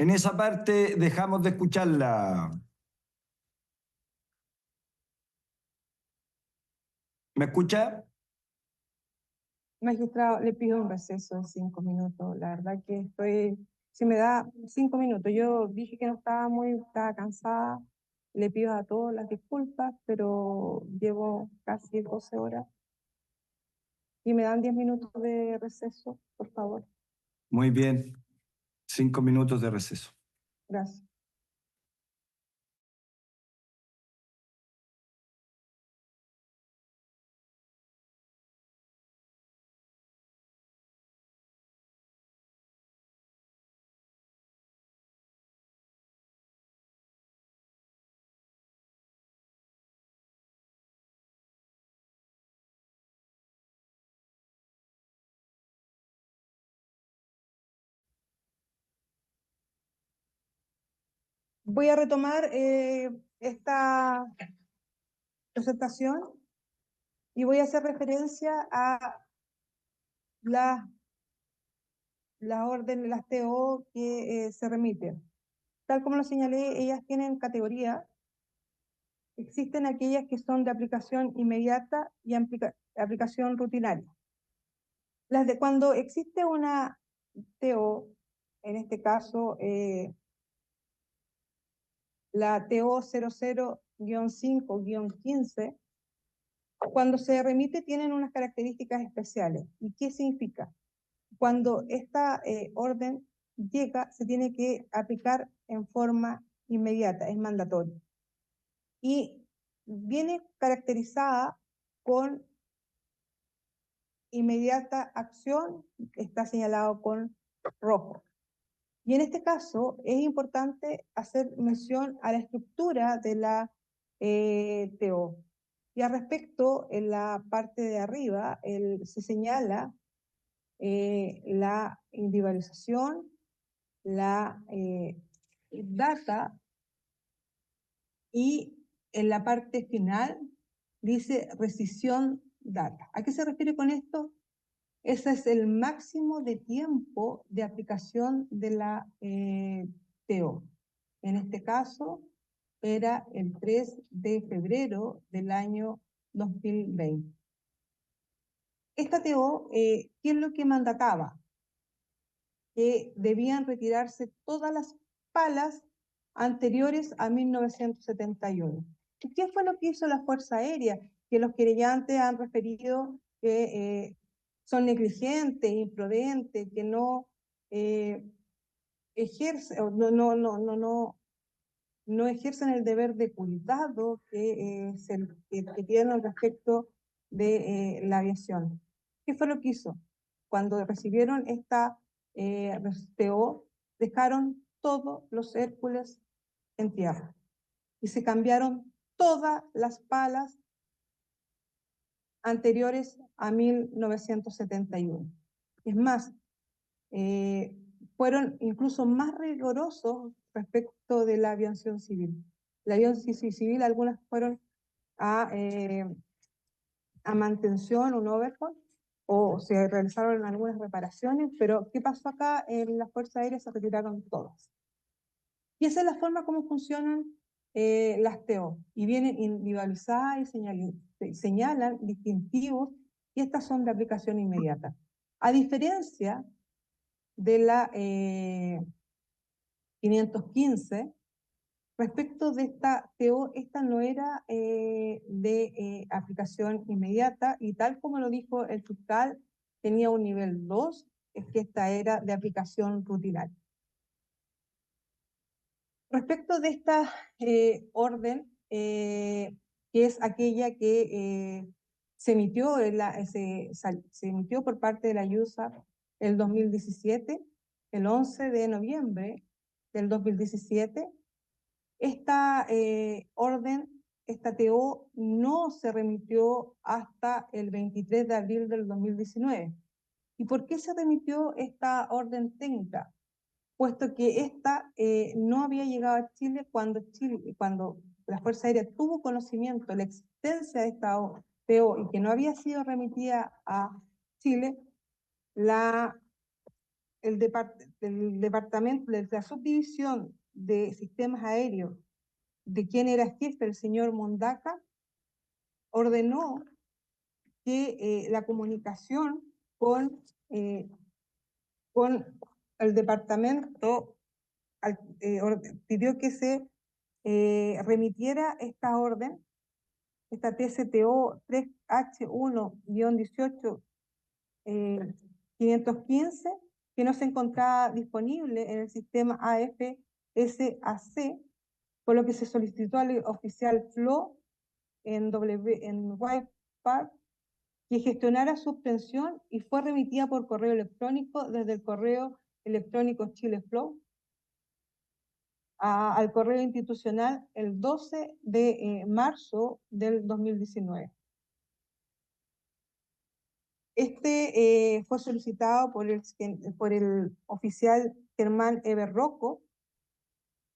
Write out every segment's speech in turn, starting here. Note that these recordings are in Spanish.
En esa parte dejamos de escucharla. ¿Me escucha? Magistrado, le pido un receso de 5 minutos. La verdad que si me da 5 minutos, yo dije que no estaba cansada. Le pido a todos las disculpas, pero llevo casi 12 horas y me dan 10 minutos de receso, por favor. Muy bien. 5 minutos de receso. Gracias. Voy a retomar esta presentación y voy a hacer referencia a las órdenes, las TO que se remiten. Tal como lo señalé, ellas tienen categoría. Existen aquellas que son de aplicación inmediata y aplicación rutinaria. Las de cuando existe una TO, en este caso la TO 00-5-15, cuando se remite tienen unas características especiales. ¿Y qué significa? Cuando esta orden llega, se tiene que aplicar en forma inmediata, es mandatorio. Y viene caracterizada con inmediata acción, está señalado con rojo. Y en este caso es importante hacer mención a la estructura de la TO. Y al respecto, en la parte de arriba se señala la individualización, la data, y en la parte final dice rescisión data. ¿A qué se refiere con esto? Ese es el máximo de tiempo de aplicación de la TO. En este caso, era el 3 de febrero del año 2020. Esta TO, ¿qué es lo que mandataba? Que debían retirarse todas las palas anteriores a 1971. ¿Y qué fue lo que hizo la Fuerza Aérea? Que los querellantes han referido que son negligentes, imprudentes, que no ejercen, no ejercen el deber de cuidado que tienen respecto de la aviación. ¿Qué fue lo que hizo? Cuando recibieron esta TO, dejaron todos los Hércules en tierra y se cambiaron todas las palas anteriores a 1971. Es más, fueron incluso más rigurosos respecto de la aviación civil. La aviación civil, algunas fueron a mantención, un overhaul, o se realizaron algunas reparaciones, pero ¿qué pasó acá? En la Fuerza Aérea se retiraron todas. Y esa es la forma como funcionan las TO, y vienen individualizadas y señalan distintivos, y estas son de aplicación inmediata. A diferencia de la 515, respecto de esta TO, esta no era de aplicación inmediata, y tal como lo dijo el fiscal, tenía un nivel 2, es que esta era de aplicación rutinaria. Respecto de esta orden, que es aquella que se emitió, se emitió por parte de la IUSA el 2017, el 11 de noviembre del 2017, esta orden, esta TO, no se remitió hasta el 23 de abril del 2019. ¿Y por qué se remitió esta orden técnica? Puesto que esta no había llegado a Chile cuando la Fuerza Aérea tuvo conocimiento de la existencia de esta TO y que no había sido remitida a Chile, la del departamento, de la subdivisión de sistemas aéreos, de quien era jefe, el señor Mondaca, ordenó que la comunicación eh, con el departamento pidió que se remitiera esta orden, esta TCTO 3H1-18 515, que no se encontraba disponible en el sistema AFSAC, por lo que se solicitó al oficial FLO en WIPAR que gestionara su obtención y fue remitida por correo electrónico desde el correo electrónico ChileFlow al correo institucional el 12 de marzo del 2019. Fue solicitado por el oficial Germán Everroco.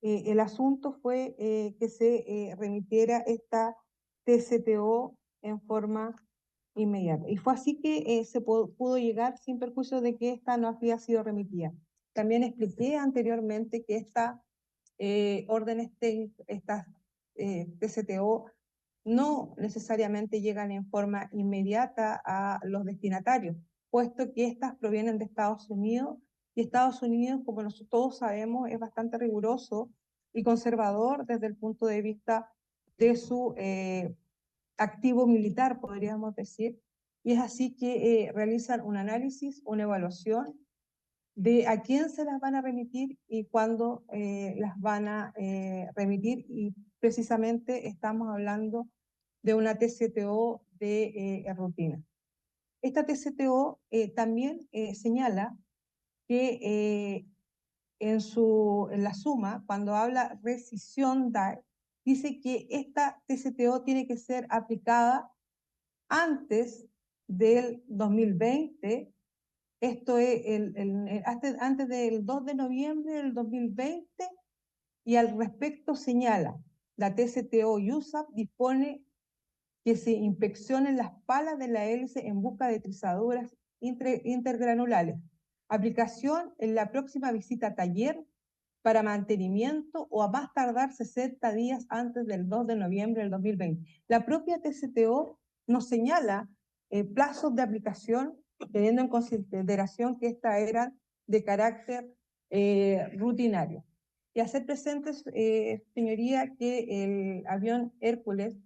El asunto fue que se remitiera esta TCTO en forma inmediata. Y fue así que se pudo llegar sin perjuicio de que esta no había sido remitida. También expliqué anteriormente que estas TCTO no necesariamente llegan en forma inmediata a los destinatarios, puesto que estas provienen de Estados Unidos, y Estados Unidos, como nosotros todos sabemos, es bastante riguroso y conservador desde el punto de vista de su activo militar, podríamos decir, y es así que realizan un análisis, una evaluación de a quién se las van a remitir y cuándo las van a remitir, y precisamente estamos hablando de una TCTO de rutina. Esta TCTO también señala que en la suma, cuando habla rescisión DAE, dice que esta TCTO tiene que ser aplicada antes del 2020, esto es antes del 2 de noviembre del 2020, y al respecto señala, la TCTO USAP dispone que se inspeccionen las palas de la hélice en busca de trizaduras intergranulares. Aplicación en la próxima visita a taller para mantenimiento o a más tardar 60 días antes del 2 de noviembre del 2020. La propia TCTO nos señala plazos de aplicación, teniendo en consideración que estas eran de carácter rutinario. Y hacer presentes, señoría, que el avión Hércules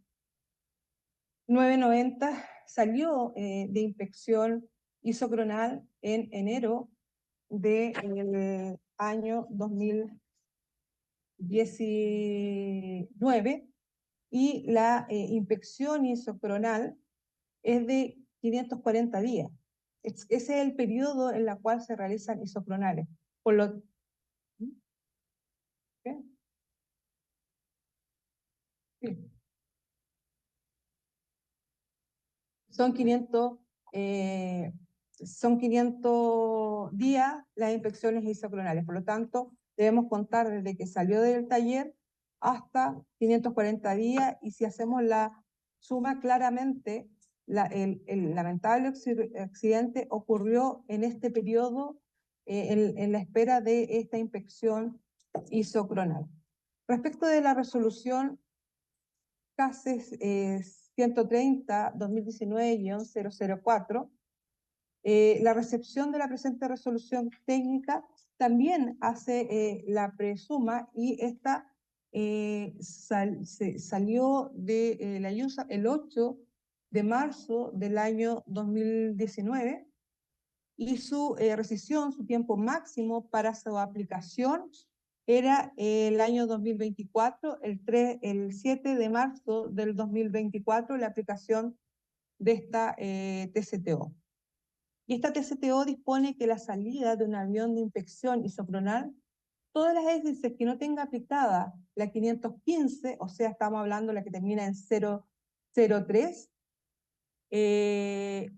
990 salió de inspección isocronal en enero del año 2019, y la inspección isocronal es de 540 días. Ese es el periodo en el cual se realizan isocronales. Por lo ¿qué? Sí. Son 500 días las inspecciones isocronales. Por lo tanto, debemos contar desde que salió del taller hasta 540 días, y si hacemos la suma, claramente el lamentable accidente ocurrió en este periodo, en la espera de esta inspección isocronal. Respecto de la resolución CASES 130-2019-004, la recepción de la presente resolución técnica también hace la presuma, y esta salió de la IUSA el 8 de marzo del año 2019, y su rescisión, su tiempo máximo para su aplicación era el año 2024, el 7 de marzo del 2024, la aplicación de esta TCTO. Y esta TCTO dispone que la salida de un avión de inspección isocronal, todas las hélices que no tenga aplicada la 515, o sea, estamos hablando de la que termina en 003, que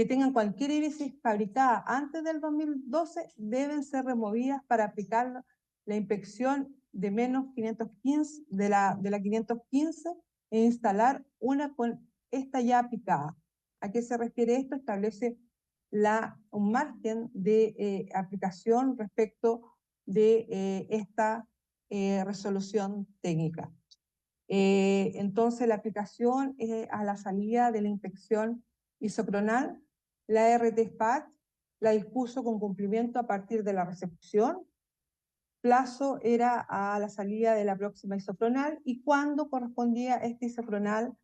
tengan cualquier hélice fabricada antes del 2012, deben ser removidas para aplicar la inspección de menos 515, de la 515, e instalar una con esta ya aplicada. ¿A qué se refiere esto? Establece un margen de aplicación respecto de esta resolución técnica. Entonces, la aplicación a la salida de la inspección isocronal, la RT-SPAC la dispuso con cumplimiento a partir de la recepción, plazo era a la salida de la próxima isocronal y cuándo correspondía esta isocronal,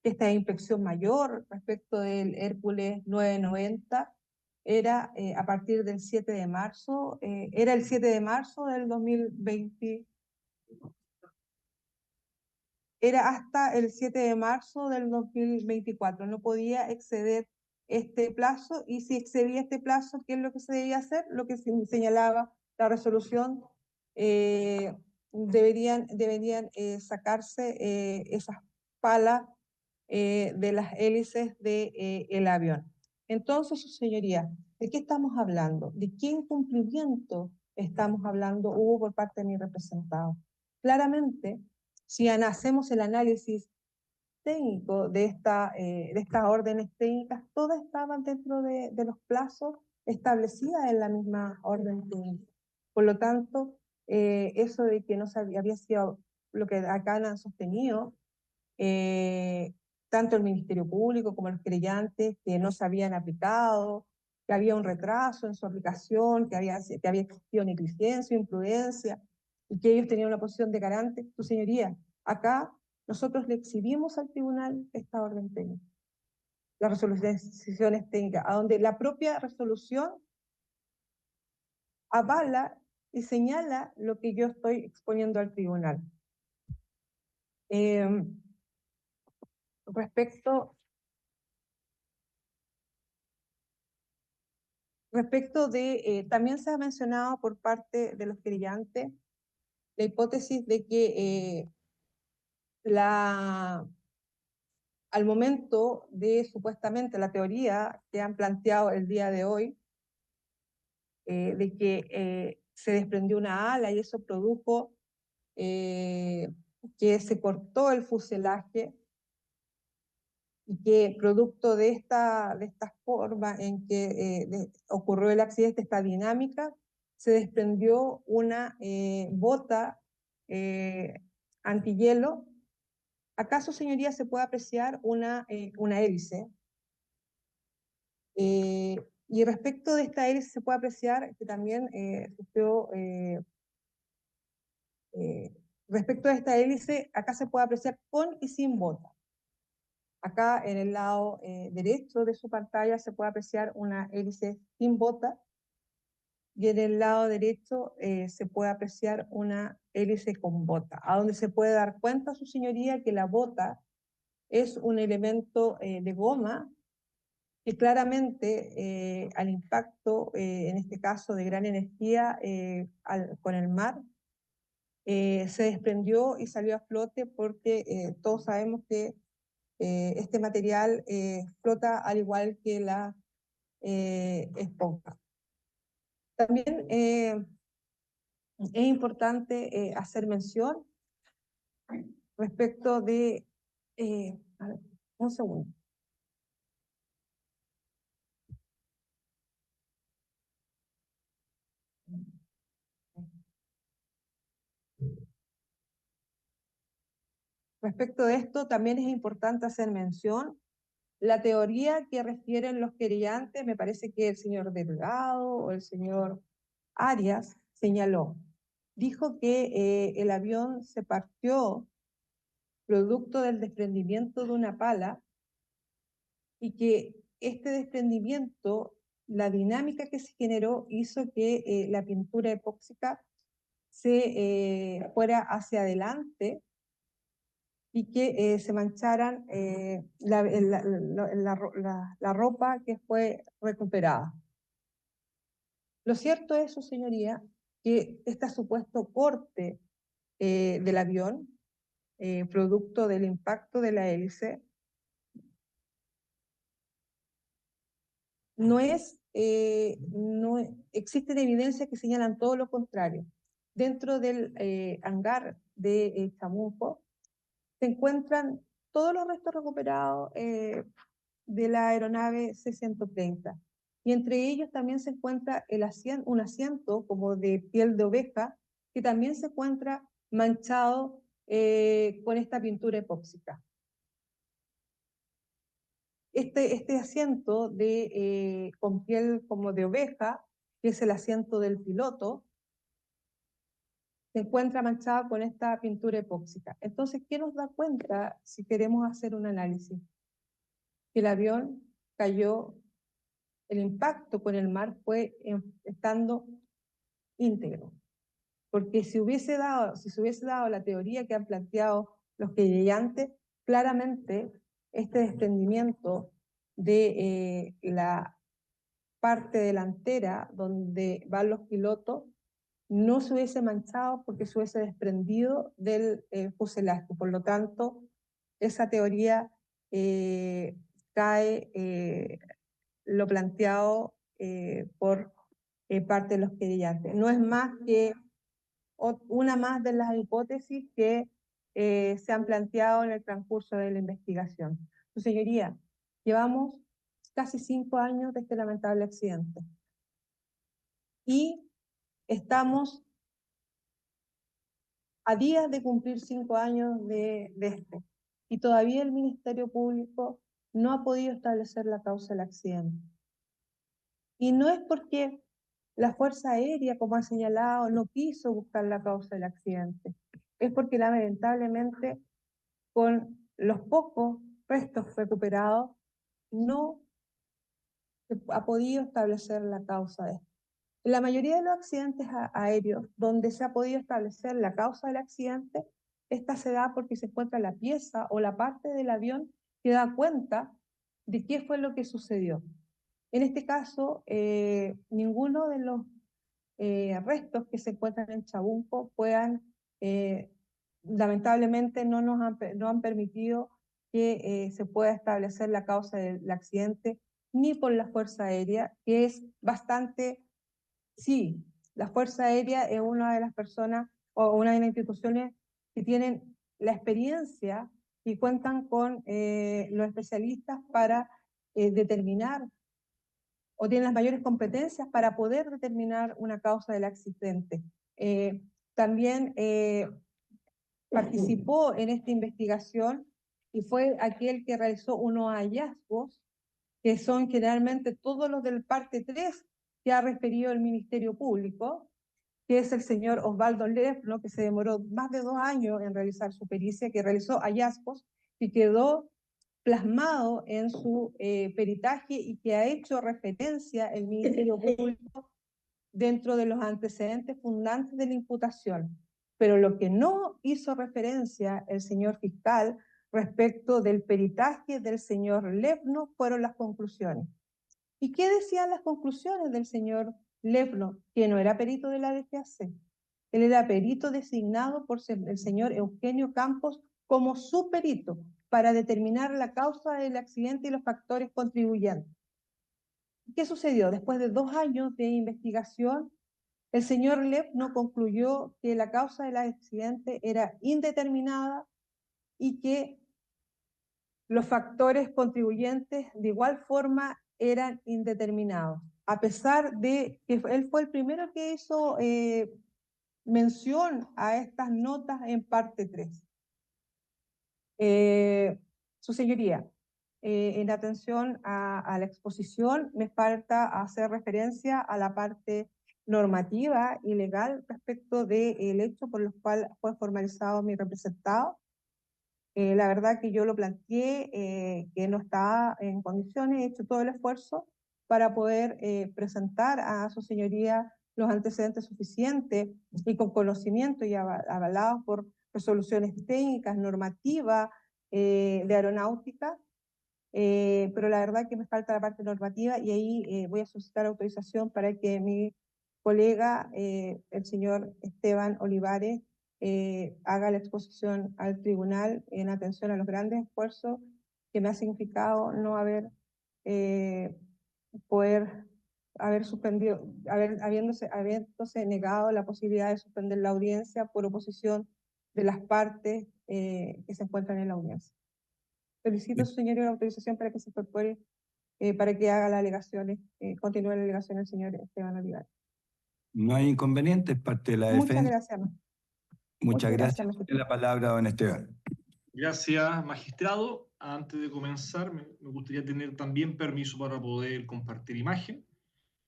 esta inspección mayor respecto del Hércules 990, era a partir del 7 de marzo, era el 7 de marzo del 2020, era hasta el 7 de marzo del 2024, no podía exceder este plazo, y si excedía este plazo, ¿qué es lo que se debía hacer? Lo que señalaba la resolución, deberían sacarse esas palas de las hélices del avión. Entonces, su señoría, ¿de qué estamos hablando? ¿De qué incumplimiento estamos hablando? Hubo por parte de mi representado. Claramente, si hacemos el análisis técnico de estas órdenes técnicas, todas estaban dentro de los plazos establecidas en la misma orden técnica. Por lo tanto, eso de que no había sido lo que acá han sostenido, tanto el Ministerio Público como los querellantes, que no se habían aplicado, que había un retraso en su aplicación, que había existido negligencia, imprudencia, y que ellos tenían una posición de garante. Su señoría, acá nosotros le exhibimos al tribunal esta orden técnica, las resoluciones técnicas, a donde la propia resolución avala y señala lo que yo estoy exponiendo al tribunal. Respecto de, también se ha mencionado por parte de los querellantes la hipótesis de que al momento de supuestamente la teoría que han planteado el día de hoy, de que se desprendió una ala y eso produjo que se cortó el fuselaje, y que producto de esta forma en que ocurrió el accidente, esta dinámica, se desprendió una bota antihielo. ¿Acaso, señoría, se puede apreciar una hélice? Y respecto de esta hélice se puede apreciar que también sufrió, respecto de esta hélice, acá se puede apreciar con y sin bota. Acá en el lado derecho de su pantalla se puede apreciar una hélice sin bota, y en el lado derecho se puede apreciar una hélice con bota, a donde se puede dar cuenta, su señoría, que la bota es un elemento de goma que claramente al impacto, en este caso de gran energía con el mar, se desprendió y salió a flote, porque todos sabemos que este material flota al igual que la esponja. También es importante hacer mención respecto de, a ver, un segundo. Respecto de esto, también es importante hacer mención la teoría que refieren los querellantes. Me parece que el señor Delgado o el señor Arias señaló, dijo que el avión se partió producto del desprendimiento de una pala, y que este desprendimiento, la dinámica que se generó, hizo que la pintura epóxica se fuera hacia adelante, y que se mancharan la ropa que fue recuperada. Lo cierto es, su señoría, que este supuesto corte del avión, producto del impacto de la hélice, no existen evidencias que señalan todo lo contrario. Dentro del hangar de Chamuco se encuentran todos los restos recuperados de la aeronave C-130, y entre ellos también se encuentra un asiento como de piel de oveja, que también se encuentra manchado con esta pintura epóxica. Este asiento con piel como de oveja, que es el asiento del piloto, se encuentra manchado con esta pintura epóxica. Entonces, ¿qué nos da cuenta si queremos hacer un análisis? Que el avión cayó, el impacto con el mar fue estando íntegro. Porque si se hubiese dado la teoría que han planteado los querellantes, claramente este desprendimiento de la parte delantera donde van los pilotos no se hubiese manchado porque se hubiese desprendido del fuselaje. Por lo tanto, esa teoría cae lo planteado por parte de los querellantes. No es más que una más de las hipótesis que se han planteado en el transcurso de la investigación. Su señoría, llevamos casi 5 años de este lamentable accidente y estamos a días de cumplir 5 años de esto, y todavía el Ministerio Público no ha podido establecer la causa del accidente. Y no es porque la Fuerza Aérea, como ha señalado, no quiso buscar la causa del accidente, es porque lamentablemente con los pocos restos recuperados no se ha podido establecer la causa de esto. En la mayoría de los accidentes aéreos donde se ha podido establecer la causa del accidente, esta se da porque se encuentra la pieza o la parte del avión que da cuenta de qué fue lo que sucedió. En este caso, ninguno de los restos que se encuentran en Chabuco lamentablemente no han permitido que se pueda establecer la causa del accidente ni por la Fuerza Aérea, que es bastante. Sí, la Fuerza Aérea es una de las personas o una de las instituciones que tienen la experiencia y cuentan con los especialistas para determinar o tienen las mayores competencias para poder determinar una causa del accidente. También participó en esta investigación y fue aquel que realizó unos hallazgos que son generalmente todos los del parte 3 que ha referido el Ministerio Público, que es el señor Osvaldo Lefno, que se demoró más de 2 años en realizar su pericia, que realizó hallazgos y quedó plasmado en su peritaje y que ha hecho referencia el Ministerio Público dentro de los antecedentes fundantes de la imputación. Pero lo que no hizo referencia el señor fiscal respecto del peritaje del señor Lefno fueron las conclusiones. ¿Y qué decían las conclusiones del señor Lefno? Que no era perito de la DGAC. Él era perito designado por el señor Eugenio Campos como su perito para determinar la causa del accidente y los factores contribuyentes. ¿Qué sucedió? Después de 2 años de investigación, el señor Lefno concluyó que la causa del accidente era indeterminada y que los factores contribuyentes de igual forma eran indeterminados, a pesar de que él fue el primero que hizo mención a estas notas en parte 3. Su señoría, en atención a la exposición, me falta hacer referencia a la parte normativa y legal respecto del hecho por el cual fue formalizado mi representado. La verdad que yo lo planteé, que no estaba en condiciones, he hecho todo el esfuerzo para poder presentar a su señoría los antecedentes suficientes y con conocimiento y avalados por resoluciones técnicas, normativas de aeronáutica, pero la verdad que me falta la parte normativa y ahí voy a solicitar autorización para que mi colega, el señor Esteban Olivares, haga la exposición al tribunal en atención a los grandes esfuerzos que me ha significado no poder haber suspendido, habiéndose negado la posibilidad de suspender la audiencia por oposición de las partes que se encuentran en la audiencia. Solicito, señor, la autorización para que se incorpore para que haga las alegaciones, continúe la alegación el señor Esteban Olivares. No hay inconveniente, es parte de la Muchas defensa. gracias. Muchas Muchas gracias, gracias. magistrado. Tiene la palabra, don Esteban. Gracias, magistrado. Antes de comenzar, me gustaría tener también permiso para poder compartir imagen.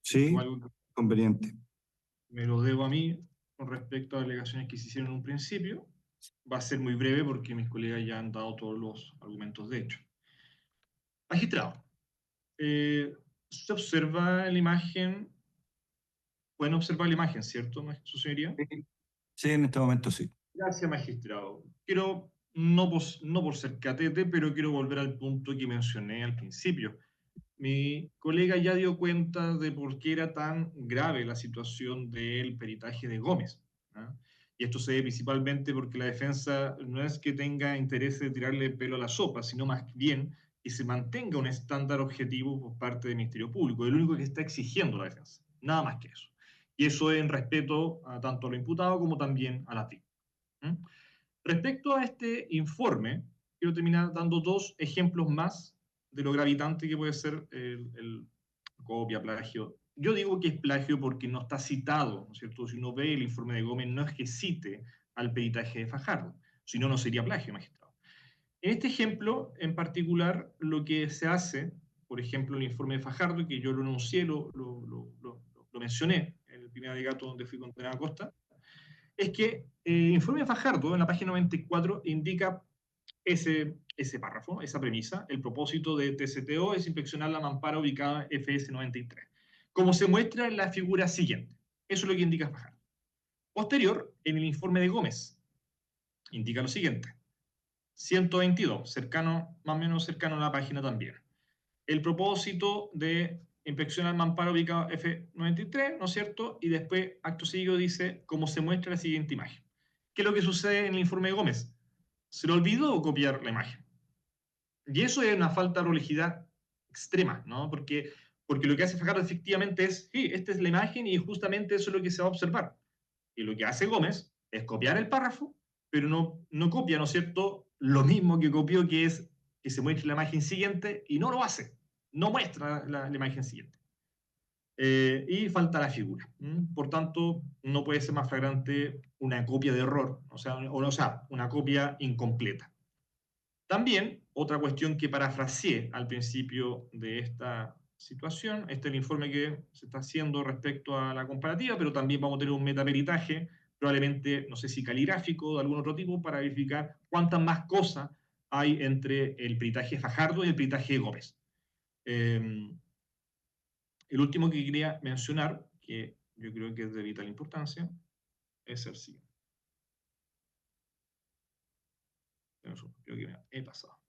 Sí, Algo que conveniente. me lo debo a mí con respecto a las alegaciones que se hicieron en un principio. Va a ser muy breve porque mis colegas ya han dado todos los argumentos de hecho. Magistrado, se observa la imagen, pueden observar la imagen, ¿cierto, su señoría? Sí, en este momento sí. Gracias, magistrado. Quiero, no por ser catete, pero quiero volver al punto que mencioné al principio. Mi colega ya dio cuenta de por qué era tan grave la situación del peritaje de Gómez, ¿ah? Y esto se ve principalmente porque la defensa no es que tenga interés de tirarle pelo a la sopa, sino más bien que se mantenga un estándar objetivo por parte del Ministerio Público. Es lo único que está exigiendo la defensa, nada más que eso. Y eso en respeto a tanto a lo imputado como también a la víctima. Respecto a este informe, quiero terminar dando dos ejemplos más de lo gravitante que puede ser el copia, plagio. Yo digo que es plagio porque no está citado, ¿no es cierto? Si uno ve el informe de Gómez, no es que cite al peritaje de Fajardo, si no, no sería plagio, magistrado. En este ejemplo, en particular, lo que se hace, por ejemplo, el informe de Fajardo, que yo lo enuncié, lo mencioné en el primer alegato donde fui condenado a Costa, es que el informe de Fajardo, en la página 94, indica ese párrafo, esa premisa. El propósito de TCTO es inspeccionar la mampara ubicada en FS 93, como se muestra en la figura siguiente. Eso es lo que indica Fajardo. Posterior, en el informe de Gómez, indica lo siguiente. 122, cercano, más o menos cercano a la página también. El propósito de inspeccionar mampara ubicado F93, ¿no es cierto? Y después, acto seguido, dice, como se muestra la siguiente imagen. ¿Qué es lo que sucede en el informe de Gómez? Se le olvidó copiar la imagen. Y eso es una falta de prolijidad extrema, ¿no? Porque lo que hace Fajardo efectivamente es, sí, esta es la imagen y justamente eso es lo que se va a observar. Y lo que hace Gómez es copiar el párrafo, pero no copia, ¿no es cierto?, lo mismo que copió, que es que se muestre la imagen siguiente, y no lo hace, no muestra la imagen siguiente. Y falta la figura. Por tanto, no puede ser más flagrante una copia de error, o sea, una copia incompleta. También, otra cuestión que parafraseé al principio de esta situación, este es el informe que se está haciendo respecto a la comparativa, pero también vamos a tener un metaperitaje, probablemente, no sé si caligráfico o de algún otro tipo, para verificar cuántas más cosas hay entre el peritaje Fajardo y el peritaje Gómez. El último que quería mencionar, que yo creo que es de vital importancia, es el siguiente. Creo que me he pasado.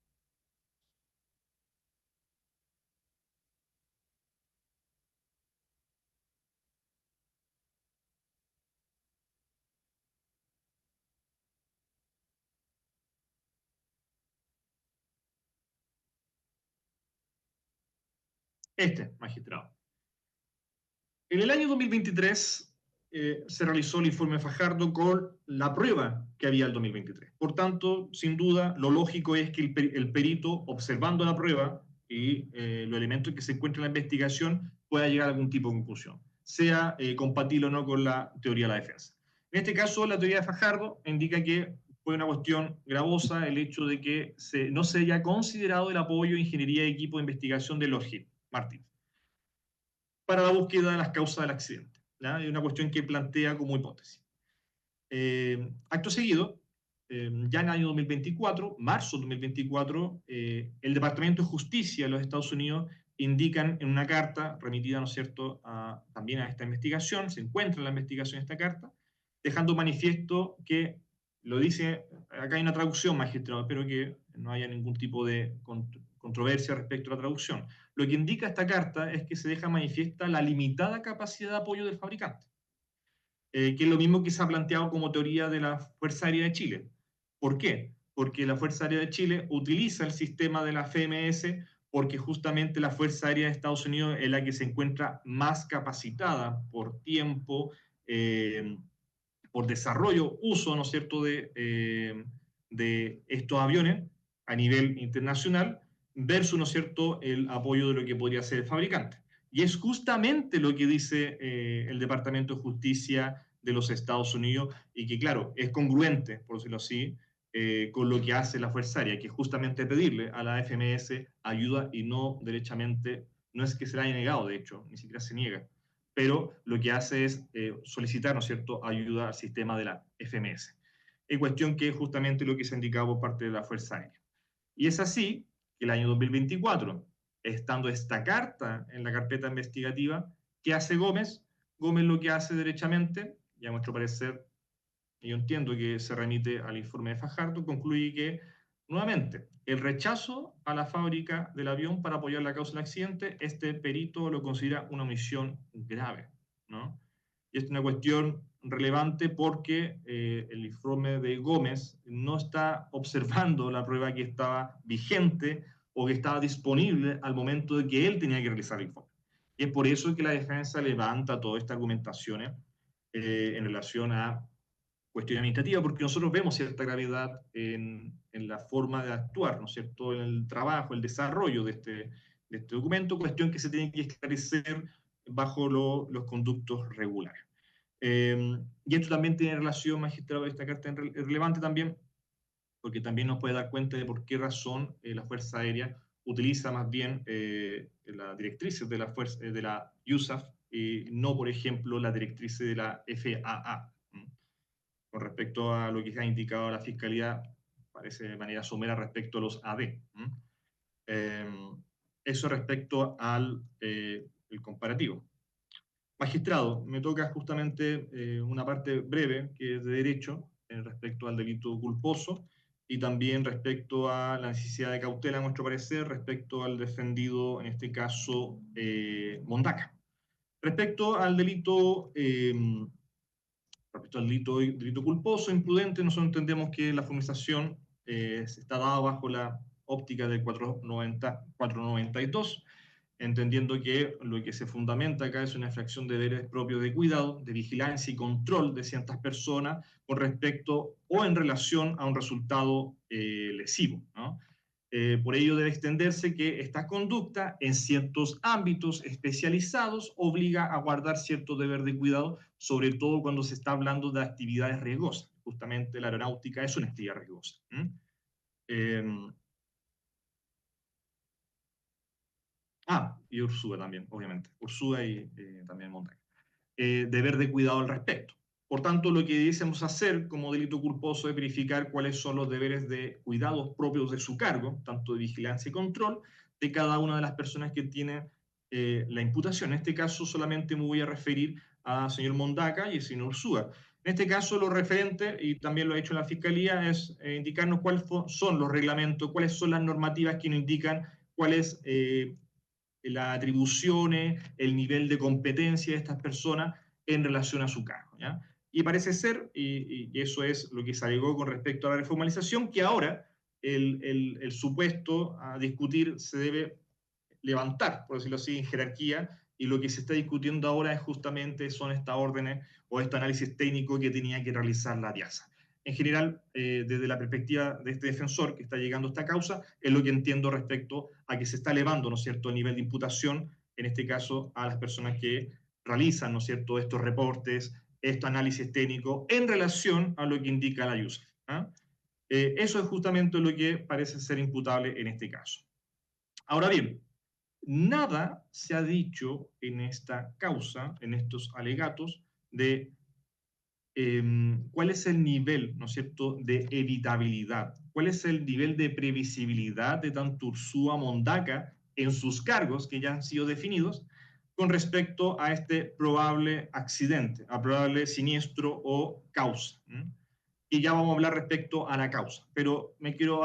Magistrado. En el año 2023 se realizó el informe Fajardo con la prueba que había el 2023. Por tanto, sin duda, lo lógico es que el perito, observando la prueba y los elementos que se encuentran en la investigación, pueda llegar a algún tipo de conclusión, sea compatible o no con la teoría de la defensa. En este caso, la teoría de Fajardo indica que fue una cuestión gravosa el hecho de que no se haya considerado el apoyo de ingeniería de equipo de investigación de Lockheed Martin para la búsqueda de las causas del accidente. ¿Ya? Es una cuestión que plantea como hipótesis. Acto seguido, ya en el año 2024, marzo de 2024, el Departamento de Justicia de los Estados Unidos indican en una carta remitida, ¿no es cierto?, también a esta investigación, se encuentra en la investigación esta carta, dejando manifiesto que, lo dice, acá hay una traducción, magistrado, espero que no haya ningún tipo de controversia respecto a la traducción. Lo que indica esta carta es que se deja manifiesta la limitada capacidad de apoyo del fabricante, que es lo mismo que se ha planteado como teoría de la Fuerza Aérea de Chile. ¿Por qué? Porque la Fuerza Aérea de Chile utiliza el sistema de la FMS porque justamente la Fuerza Aérea de Estados Unidos es la que se encuentra más capacitada por tiempo, por desarrollo, uso, ¿no es cierto?, de estos aviones a nivel internacional, versus, ¿no es cierto?, el apoyo de lo que podría ser el fabricante. Y es justamente lo que dice el Departamento de Justicia de los Estados Unidos, y que, claro, es congruente, por decirlo así, con lo que hace la Fuerza Aérea, que es justamente pedirle a la FMS ayuda y no derechamente, no es que se la haya negado, de hecho, ni siquiera se niega, pero lo que hace es solicitar, ¿no es cierto?, ayuda al sistema de la FMS. En cuestión que es justamente lo que se ha indicado por parte de la Fuerza Aérea. Y es así que el año 2024, estando esta carta en la carpeta investigativa, ¿qué hace Gómez? Gómez lo que hace derechamente, y a nuestro parecer, yo entiendo que se remite al informe de Fajardo, concluye que, nuevamente, el rechazo a la fábrica del avión para apoyar la causa del accidente, este perito lo considera una omisión grave, ¿no? Y es una cuestión relevante porque el informe de Gómez no está observando la prueba que estaba vigente o que estaba disponible al momento de que él tenía que realizar el informe. Y es por eso que la defensa levanta toda esta argumentación en relación a cuestión administrativa, porque nosotros vemos cierta gravedad en la forma de actuar, ¿no es cierto?, en el trabajo, el desarrollo de este documento, cuestión que se tiene que esclarecer bajo los conductos regulares. Y esto también tiene relación, magistrado, esta carta es relevante también, porque también nos puede dar cuenta de por qué razón la Fuerza Aérea utiliza más bien las directrices de la USAF y no, por ejemplo, las directrices de la FAA. Con respecto a lo que se ha indicado la Fiscalía, parece de manera somera respecto a los AD. Eso respecto al el comparativo. Magistrado, me toca justamente una parte breve, que es de derecho, respecto al delito culposo, y también respecto a la necesidad de cautela, a nuestro parecer, respecto al defendido, en este caso, Mondaca. Respecto al delito delito culposo, imprudente, nosotros entendemos que la formalización está dada bajo la óptica del 492, entendiendo que lo que se fundamenta acá es una infracción de deberes propios de cuidado, de vigilancia y control de ciertas personas con respecto o en relación a un resultado lesivo, ¿no? Por ello debe extenderse que esta conducta en ciertos ámbitos especializados obliga a guardar cierto deber de cuidado, sobre todo cuando se está hablando de actividades riesgosas. Justamente la aeronáutica es una actividad riesgosa. Y Ursúa también, obviamente. Ursúa y también Montaña. Deber de cuidado al respecto. Por tanto, lo que debiésemos hacer como delito culposo es verificar cuáles son los deberes de cuidados propios de su cargo, tanto de vigilancia y control, de cada una de las personas que tiene la imputación. En este caso, solamente me voy a referir al señor Mondaca y al señor Ursúa. En este caso, lo referente, y también lo ha hecho la Fiscalía, es indicarnos cuáles son los reglamentos, cuáles son las normativas que nos indican cuál es las atribuciones, el nivel de competencia de estas personas en relación a su cargo, ¿ya? Y parece ser, y eso es lo que se alegó con respecto a la reformalización, que ahora el supuesto a discutir se debe levantar, por decirlo así, en jerarquía, y lo que se está discutiendo ahora es justamente son estas órdenes o este análisis técnico que tenía que realizar la DIASA. En general, desde la perspectiva de este defensor que está llegando a esta causa, es lo que entiendo respecto a que se está elevando, ¿no es cierto?, el nivel de imputación, en este caso a las personas que realizan, ¿no es cierto?, estos reportes, estos análisis técnicos en relación a lo que indica la USAF. Eso es justamente lo que parece ser imputable en este caso. Ahora bien, nada se ha dicho en esta causa, en estos alegatos, de cuál es el nivel, ¿no es cierto?, de evitabilidad, cuál es el nivel de previsibilidad de tanto Ursúa Mondaca en sus cargos que ya han sido definidos con respecto a este probable accidente, a probable siniestro o causa. Y ya vamos a hablar respecto a la causa. Pero me quiero,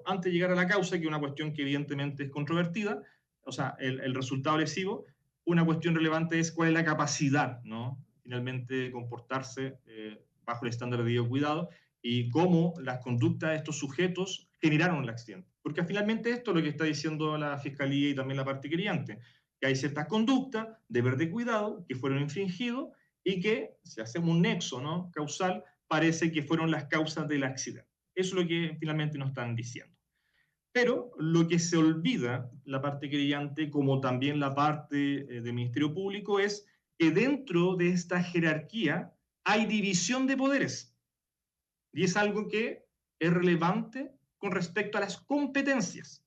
antes de llegar a la causa, que es una cuestión que evidentemente es controvertida, o sea, el resultado lesivo, una cuestión relevante es cuál es la capacidad, ¿no?, finalmente de comportarse bajo el estándar de debido cuidado y cómo las conductas de estos sujetos generaron el accidente. Porque finalmente esto es lo que está diciendo la Fiscalía y también la parte querellante, que hay ciertas conductas, deber de cuidado, que fueron infringidos y que, si hacemos un nexo, ¿no?, causal, parece que fueron las causas del accidente. Eso es lo que finalmente nos están diciendo. Pero lo que se olvida, la parte querellante, como también la parte del Ministerio Público, es que dentro de esta jerarquía hay división de poderes. Y es algo que es relevante con respecto a las competencias.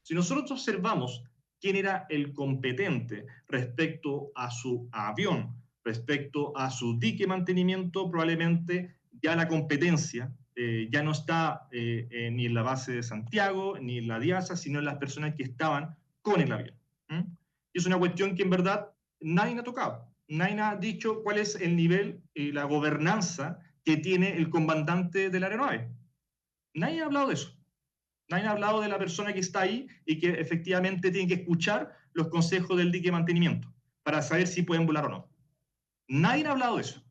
Si nosotros observamos quién era el competente respecto a su avión, respecto a su dique mantenimiento, probablemente ya la competencia ya no está ni en la base de Santiago, ni en la DIASA, sino en las personas que estaban con el avión. Y es una cuestión que en verdad nadie ha tocado. Nadie ha dicho cuál es el nivel y la gobernanza que tiene el comandante de la aeronave. Nadie ha hablado de eso. Nadie ha hablado de la persona que está ahí y que efectivamente tiene que escuchar los consejos del dique de mantenimiento para saber si pueden volar o no. Nadie ha hablado de eso.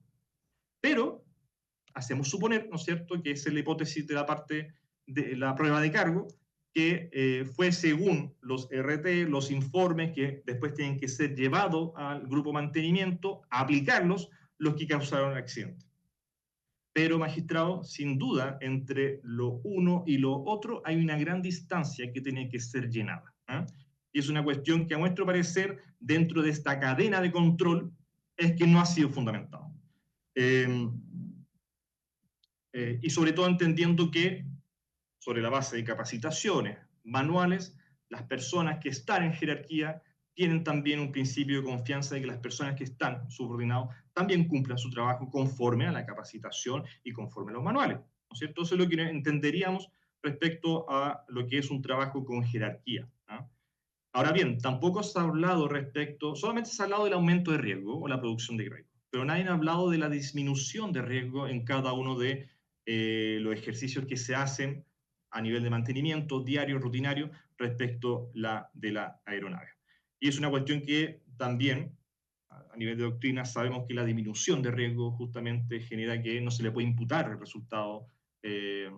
Pero hacemos suponer, ¿no es cierto?, que esa es la hipótesis de la parte de la prueba de cargo, que fue según los RT, los informes que después tienen que ser llevados al grupo de mantenimiento, a aplicarlos, los que causaron el accidente. Pero, magistrado, sin duda, entre lo uno y lo otro hay una gran distancia que tiene que ser llenada. Y es una cuestión que, a nuestro parecer, dentro de esta cadena de control, es que no ha sido fundamentado. Y sobre todo entendiendo que, sobre la base de capacitaciones, manuales, las personas que están en jerarquía tienen también un principio de confianza de que las personas que están subordinados también cumplan su trabajo conforme a la capacitación y conforme a los manuales, ¿no es cierto? Eso es lo que entenderíamos respecto a lo que es un trabajo con jerarquía. Ahora bien, tampoco se ha hablado respecto, solamente se ha hablado del aumento de riesgo o la producción de riesgo, pero nadie ha hablado de la disminución de riesgo en cada uno de los ejercicios que se hacen a nivel de mantenimiento diario, rutinario, respecto de la aeronave. Y es una cuestión que también, a nivel de doctrina, sabemos que la disminución de riesgo justamente genera que no se le puede imputar el resultado que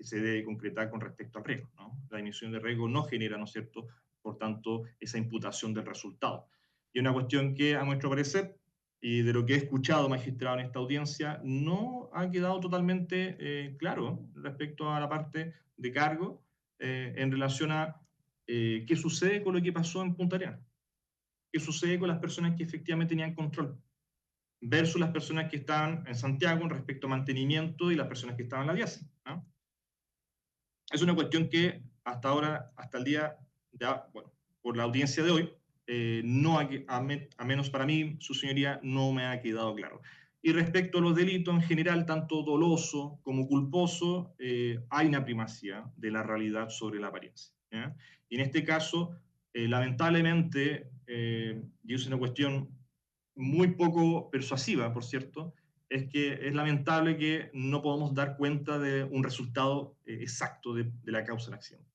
se debe concretar con respecto al riesgo, ¿no? La disminución de riesgo no genera, ¿no es cierto?, por tanto, esa imputación del resultado. Y una cuestión que, a nuestro parecer, y de lo que he escuchado, magistrado, en esta audiencia, no ha quedado totalmente claro respecto a la parte de cargo en relación a qué sucede con lo que pasó en Punta Arenas, qué sucede con las personas que efectivamente tenían control, versus las personas que estaban en Santiago respecto a mantenimiento y las personas que estaban en la DIASA, ¿no? Es una cuestión que hasta ahora, hasta el día, ya, bueno, por la audiencia de hoy, no a menos para mí, su señoría, no me ha quedado claro. Y respecto a los delitos en general, tanto doloso como culposo, hay una primacía de la realidad sobre la apariencia, ¿ya? Y en este caso, lamentablemente, y es una cuestión muy poco persuasiva, por cierto, es que es lamentable que no podamos dar cuenta de un resultado exacto de la causa del accidente.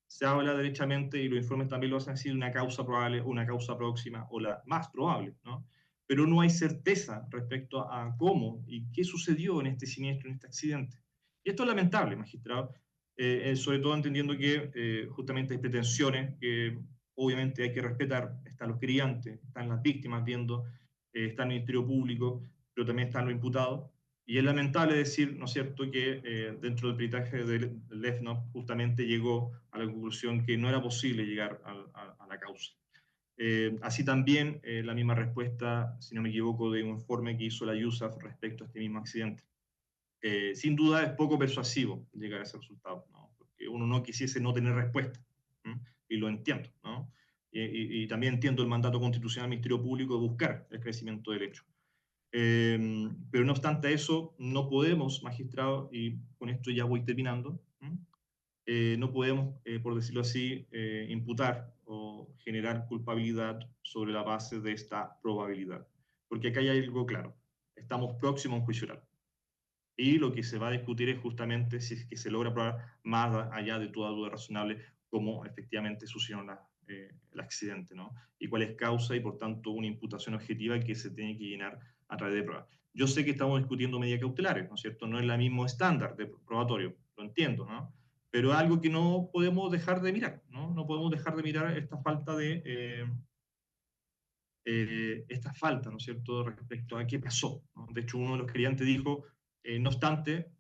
Se habla derechamente, y los informes también lo hacen así, de una causa probable, una causa próxima o la más probable, ¿no? Pero no hay certeza respecto a cómo y qué sucedió en este siniestro, en este accidente. Y esto es lamentable, magistrado, sobre todo entendiendo que justamente hay pretensiones que obviamente hay que respetar. Están los querellantes, están las víctimas viendo, está el Ministerio Público, pero también están los imputados. Y es lamentable decir, ¿no es cierto?, que dentro del peritaje del EFNOP justamente llegó a la conclusión que no era posible llegar a la causa. Así también la misma respuesta, si no me equivoco, de un informe que hizo la USAF respecto a este mismo accidente. Sin duda es poco persuasivo llegar a ese resultado, ¿no? Porque uno no quisiese no tener respuesta, ¿no? Y lo entiendo, ¿no? Y también entiendo el mandato constitucional del Ministerio Público de buscar el crecimiento del hecho. Pero no obstante eso, no podemos, magistrado, y con esto ya voy terminando, no podemos, por decirlo así, imputar o generar culpabilidad sobre la base de esta probabilidad. Porque acá hay algo claro, estamos próximos a un juicio oral. Y lo que se va a discutir es justamente si es que se logra probar más allá de toda duda razonable cómo efectivamente sucedió el accidente, ¿no? Y cuál es causa y por tanto una imputación objetiva que se tiene que llenar a través de pruebas. Yo sé que estamos discutiendo medidas cautelares, ¿no es cierto? No es el mismo estándar de probatorio, lo entiendo, ¿no? Pero es algo que no podemos dejar de mirar, ¿no? No podemos dejar de mirar esta falta ¿no es cierto?, respecto a qué pasó, ¿no? De hecho, uno de los querellantes dijo, no obstante,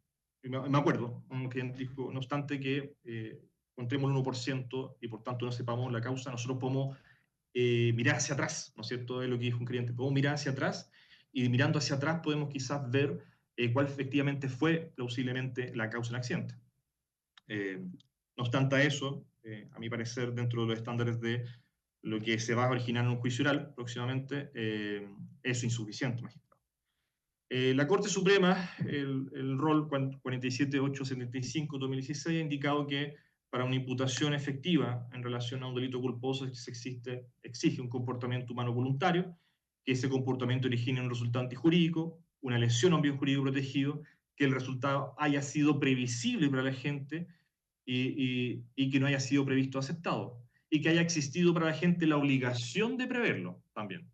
me acuerdo, un cliente dijo, no obstante que encontremos el 1% y por tanto no sepamos la causa, nosotros podemos mirar hacia atrás, ¿no es cierto? Es lo que dijo un cliente, podemos mirar hacia atrás y mirando hacia atrás podemos quizás ver cuál efectivamente fue plausiblemente la causa del accidente. No obstante a eso, a mi parecer, dentro de los estándares de lo que se va a originar en un juicio oral próximamente, es insuficiente, magistrado. La Corte Suprema, el rol 47875-2016, ha indicado que para una imputación efectiva en relación a un delito culposo exige un comportamiento humano voluntario, que ese comportamiento origine un resultado antijurídico, una lesión a un bien jurídico protegido, que el resultado haya sido previsible para la gente y que no haya sido previsto o aceptado, y que haya existido para la gente la obligación de preverlo también.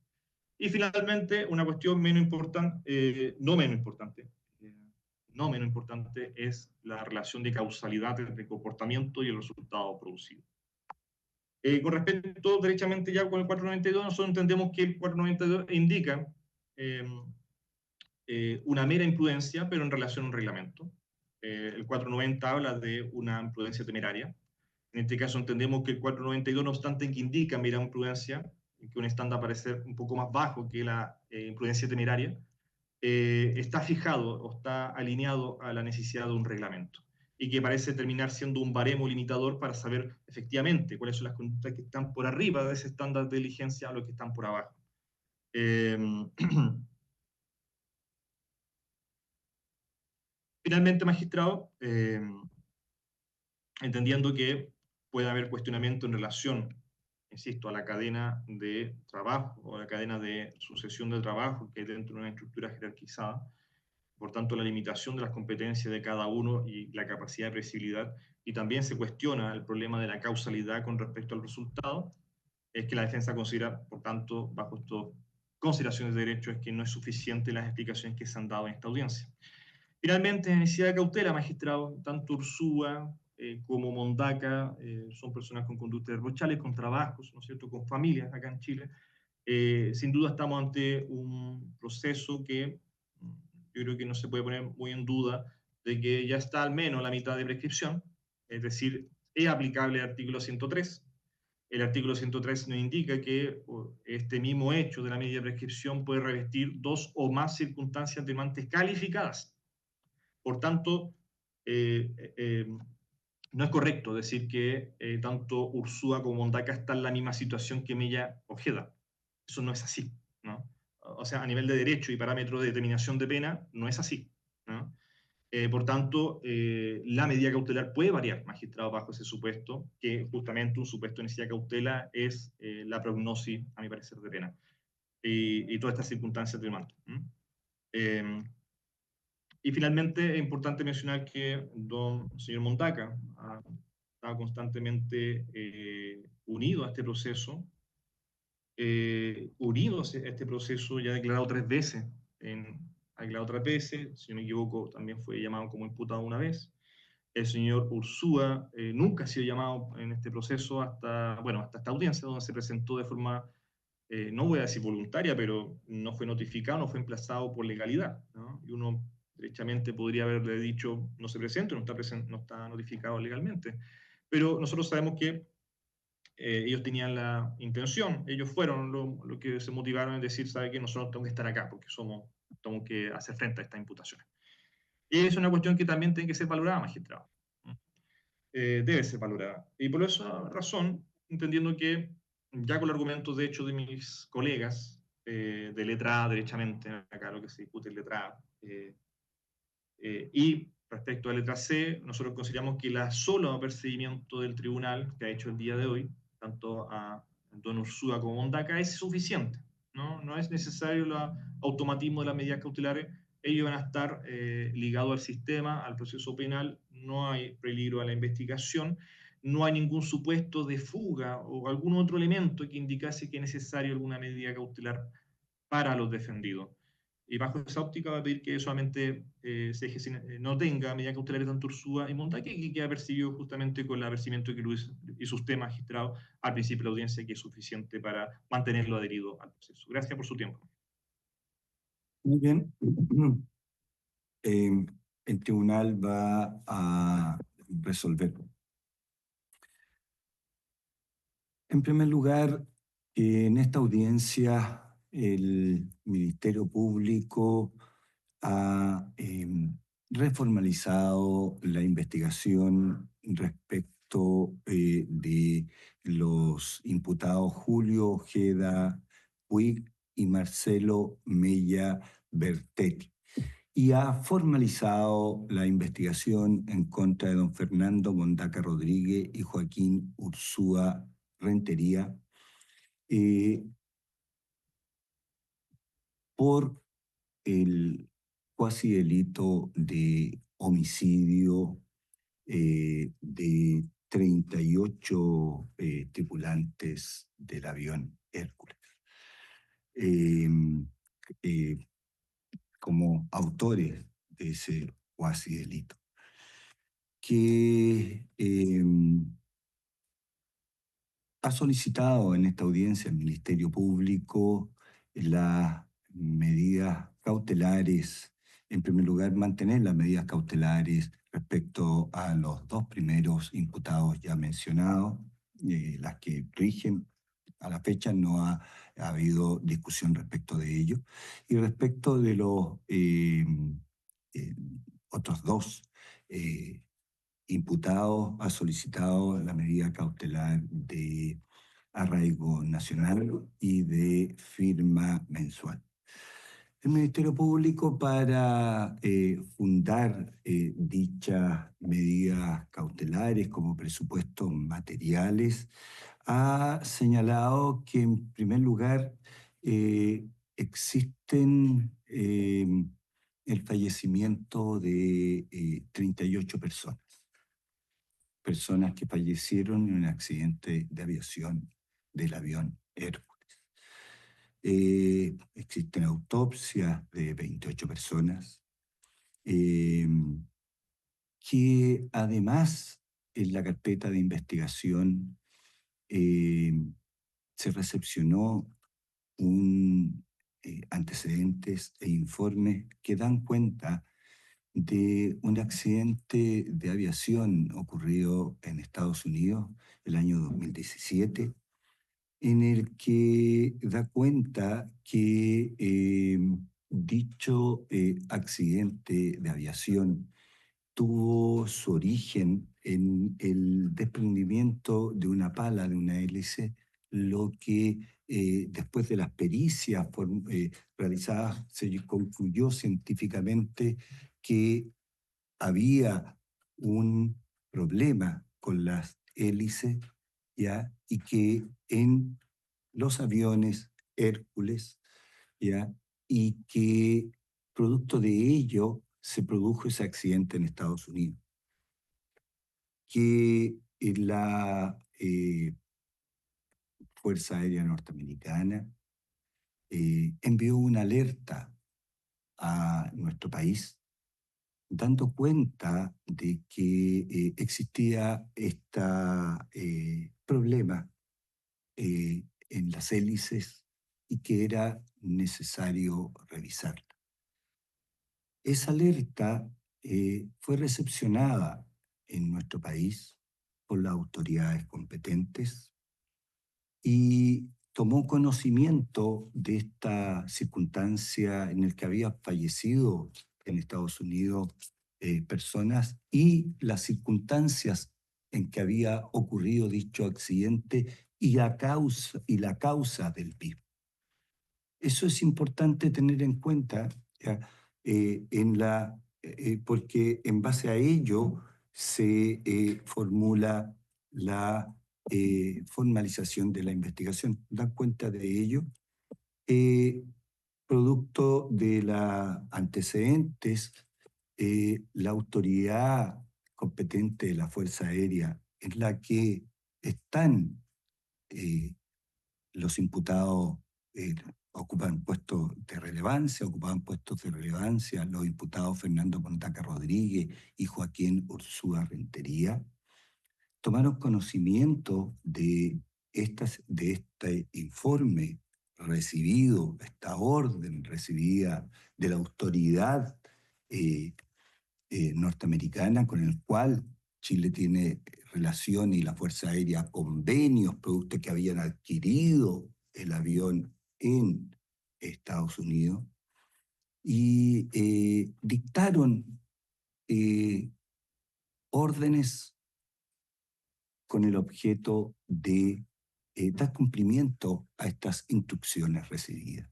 Y finalmente, una cuestión menos importante, no menos importante, es la relación de causalidad entre el comportamiento y el resultado producido. Con respecto derechamente ya con el 492, nosotros entendemos que el 492 indica una mera imprudencia, pero en relación a un reglamento. El 490 habla de una imprudencia temeraria. En este caso entendemos que el 492, no obstante que indica mera imprudencia, que un estándar parece un poco más bajo que la imprudencia temeraria, está fijado o está alineado a la necesidad de un reglamento y que parece terminar siendo un baremo limitador para saber efectivamente cuáles son las conductas que están por arriba de ese estándar de diligencia o los que están por abajo. Finalmente, magistrado, entendiendo que puede haber cuestionamiento en relación, insisto, a la cadena de trabajo o a la cadena de sucesión de trabajo que hay dentro de una estructura jerarquizada, por tanto la limitación de las competencias de cada uno y la capacidad de previsibilidad, y también se cuestiona el problema de la causalidad con respecto al resultado, es que la defensa considera, por tanto, bajo estas consideraciones de derecho, es que no es suficiente las explicaciones que se han dado en esta audiencia. Finalmente, necesidad de cautela, magistrado, tanto Ursúa como Mondaca son personas con conductas reprochables, con trabajos, ¿no es cierto?, con familias acá en Chile. Sin duda estamos ante un proceso que yo creo que no se puede poner muy en duda de que ya está al menos la mitad de prescripción, es decir, es aplicable el artículo 103. El artículo 103 nos indica que este mismo hecho de la medida de prescripción puede revestir dos o más circunstancias atenuantes calificadas. Por tanto, no es correcto decir que tanto Ursúa como Mondaca están en la misma situación que Mella Ojeda. Eso no es así, ¿no? O sea, a nivel de derecho y parámetros de determinación de pena, no es así, ¿no? Por tanto, la medida cautelar puede variar, magistrado, bajo ese supuesto, que justamente un supuesto de necesidad de cautela es la prognosis, a mi parecer, de pena. Y todas estas circunstancias atenuantes. Y finalmente es importante mencionar que señor Mondaca ha estado constantemente unido a este proceso, ya ha declarado 3 veces, ha declarado 3 veces, si no me equivoco también fue llamado como imputado una vez. El señor Ursúa nunca ha sido llamado en este proceso hasta esta audiencia, donde se presentó de forma, no voy a decir voluntaria, pero no fue notificado, no fue emplazado por legalidad, ¿no? Y uno derechamente podría haberle dicho no se presenta, no está notificado legalmente. Pero nosotros sabemos que ellos tenían la intención, ellos fueron lo que se motivaron en decir, sabe que nosotros tenemos que estar acá porque tenemos que hacer frente a estas imputaciones. Y es una cuestión que también tiene que ser valorada, magistrado. Debe ser valorada. Y por esa razón, entendiendo que ya con los argumentos de hecho de mis colegas de letra A, derechamente, acá lo que se discute es letra A, y respecto a letra C, nosotros consideramos que la solo apercibimiento del tribunal que ha hecho el día de hoy, tanto a don Ursúa como Mondaca, es suficiente. No es necesario el automatismo de las medidas cautelares. Ellos van a estar ligados al sistema, al proceso penal, no hay peligro a la investigación, no hay ningún supuesto de fuga o algún otro elemento que indicase que es necesario alguna medida cautelar para los defendidos. Y bajo esa óptica va a pedir que solamente no tenga medida cautelar tanto Ursúa y Mondaca, que queda percibido justamente con el apercibimiento que Luis hizo usted, magistrado, al principio de la audiencia, que es suficiente para mantenerlo adherido al proceso. Gracias por su tiempo. Muy bien. El tribunal va a resolver En primer lugar, en esta audiencia el Ministerio Público ha reformalizado la investigación respecto de los imputados Julio Ojeda Puig y Marcelo Mella Bertetti, y ha formalizado la investigación en contra de don Fernando Mondaca Rodríguez y Joaquín Ursúa Rentería por el cuasi delito de homicidio de 38 tripulantes del avión Hércules, como autores de ese cuasi delito, que ha solicitado en esta audiencia el Ministerio Público las medidas cautelares. En primer lugar, mantener las medidas cautelares respecto a los dos primeros imputados ya mencionados, las que rigen. A la fecha no ha habido discusión respecto de ello. Y respecto de los eh, otros dos imputado ha solicitado la medida cautelar de arraigo nacional y de firma mensual. El Ministerio Público, para fundar dichas medidas cautelares como presupuestos materiales, ha señalado que en primer lugar existen el fallecimiento de 38 personas que fallecieron en un accidente de aviación del avión Hércules. Existen autopsias de 28 personas, que además en la carpeta de investigación se recepcionó antecedentes e informes que dan cuenta de un accidente de aviación ocurrido en Estados Unidos el año 2017, en el que da cuenta que dicho accidente de aviación tuvo su origen en el desprendimiento de una pala de una hélice, lo que después de las pericias realizadas se concluyó científicamente que había un problema con las hélices, ¿ya? Y que en los aviones Hércules, ¿ya? Y que producto de ello se produjo ese accidente en Estados Unidos. Que la Fuerza Aérea Norteamericana envió una alerta a nuestro país, dando cuenta de que existía este problema en las hélices y que era necesario revisarla. Esa alerta fue recepcionada en nuestro país por las autoridades competentes y tomó conocimiento de esta circunstancia en la que había fallecido en Estados Unidos personas y las circunstancias en que había ocurrido dicho accidente y la causa del mismo. Eso es importante tener en cuenta, ¿ya? Porque en base a ello se formula la formalización de la investigación. Dan cuenta de ello. Producto de los antecedentes, la autoridad competente de la Fuerza Aérea es la que están los imputados, ocupaban puestos de relevancia los imputados Fernando Mondaca Rodríguez y Joaquín Ursúa Rentería, tomaron conocimiento de este informe recibido, esta orden recibida de la autoridad norteamericana, con el cual Chile tiene relación y la Fuerza Aérea convenios, producto que habían adquirido el avión en Estados Unidos, y dictaron órdenes con el objeto de dar cumplimiento a estas instrucciones recibidas.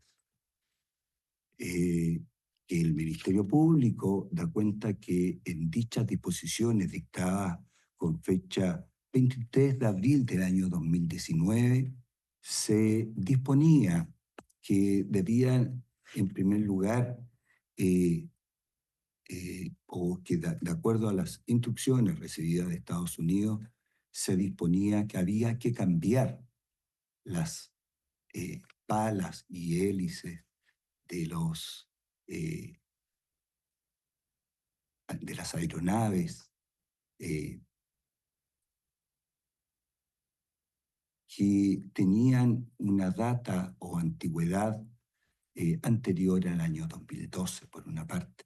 Que el Ministerio Público da cuenta que en dichas disposiciones dictadas con fecha 23 de abril del año 2019 se disponía que debían, en primer lugar, o que de acuerdo a las instrucciones recibidas de Estados Unidos, se disponía que había que cambiar las palas y hélices de las aeronaves que tenían una data o antigüedad anterior al año 2012, por una parte.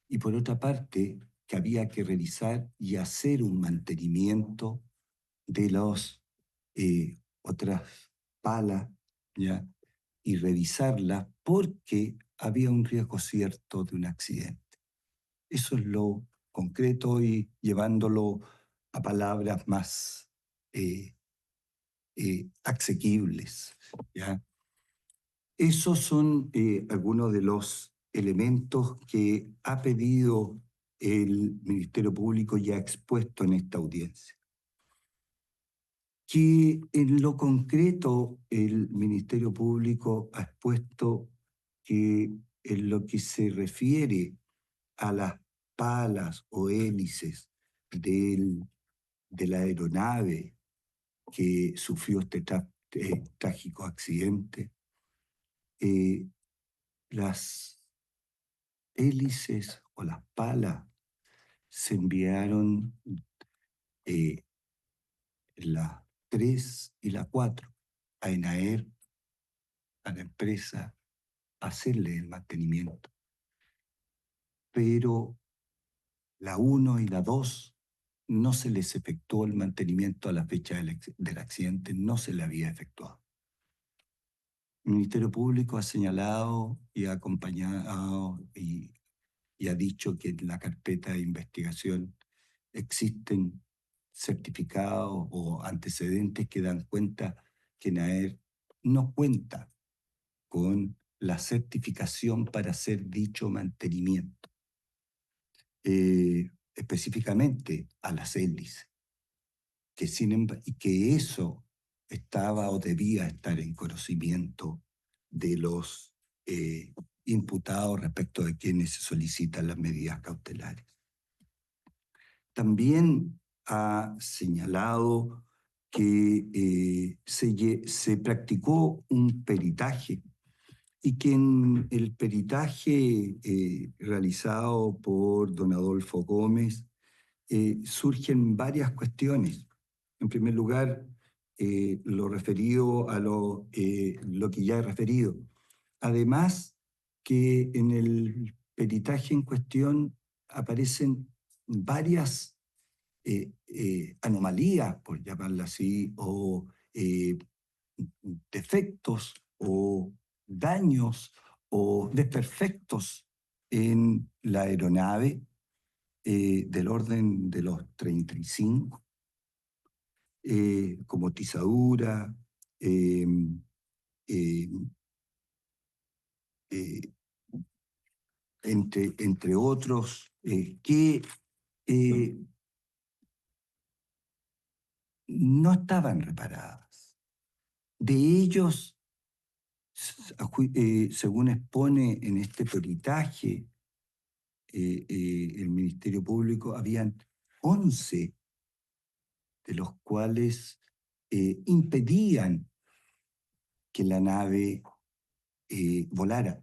Y por otra parte, que había que revisar y hacer un mantenimiento de las otras palas, ¿ya? Y revisarlas porque había un riesgo cierto de un accidente. Eso es lo concreto y llevándolo a palabras más asequibles, ¿ya? Esos son algunos de los elementos que ha pedido el Ministerio Público y ha expuesto en esta audiencia. Que en lo concreto el Ministerio Público ha expuesto que en lo que se refiere a las palas o hélices de la aeronave que sufrió este trágico accidente, las hélices o las palas se enviaron la 3 y la 4 a ENAER, a la empresa, a hacerle el mantenimiento. Pero la 1 y la 2 no se les efectuó el mantenimiento a la fecha del accidente, no se le había efectuado. El Ministerio Público ha señalado y ha acompañado y ha dicho que en la carpeta de investigación existen certificados o antecedentes que dan cuenta que ENAER no cuenta con la certificación para hacer dicho mantenimiento, específicamente a las hélices, y que eso estaba o debía estar en conocimiento de los imputados respecto de quienes se solicitan las medidas cautelares. También ha señalado que se practicó un peritaje y que en el peritaje realizado por don Adolfo Gómez surgen varias cuestiones. En primer lugar, lo referido a lo que ya he referido. Además, que en el peritaje en cuestión aparecen varias anomalías, por llamarla así, o defectos o daños o desperfectos en la aeronave del orden de los 35, como tizadura, entre otros, que no estaban reparadas. De ellos, según expone en este peritaje el Ministerio Público, habían 11 de los cuales impedían que la nave volara.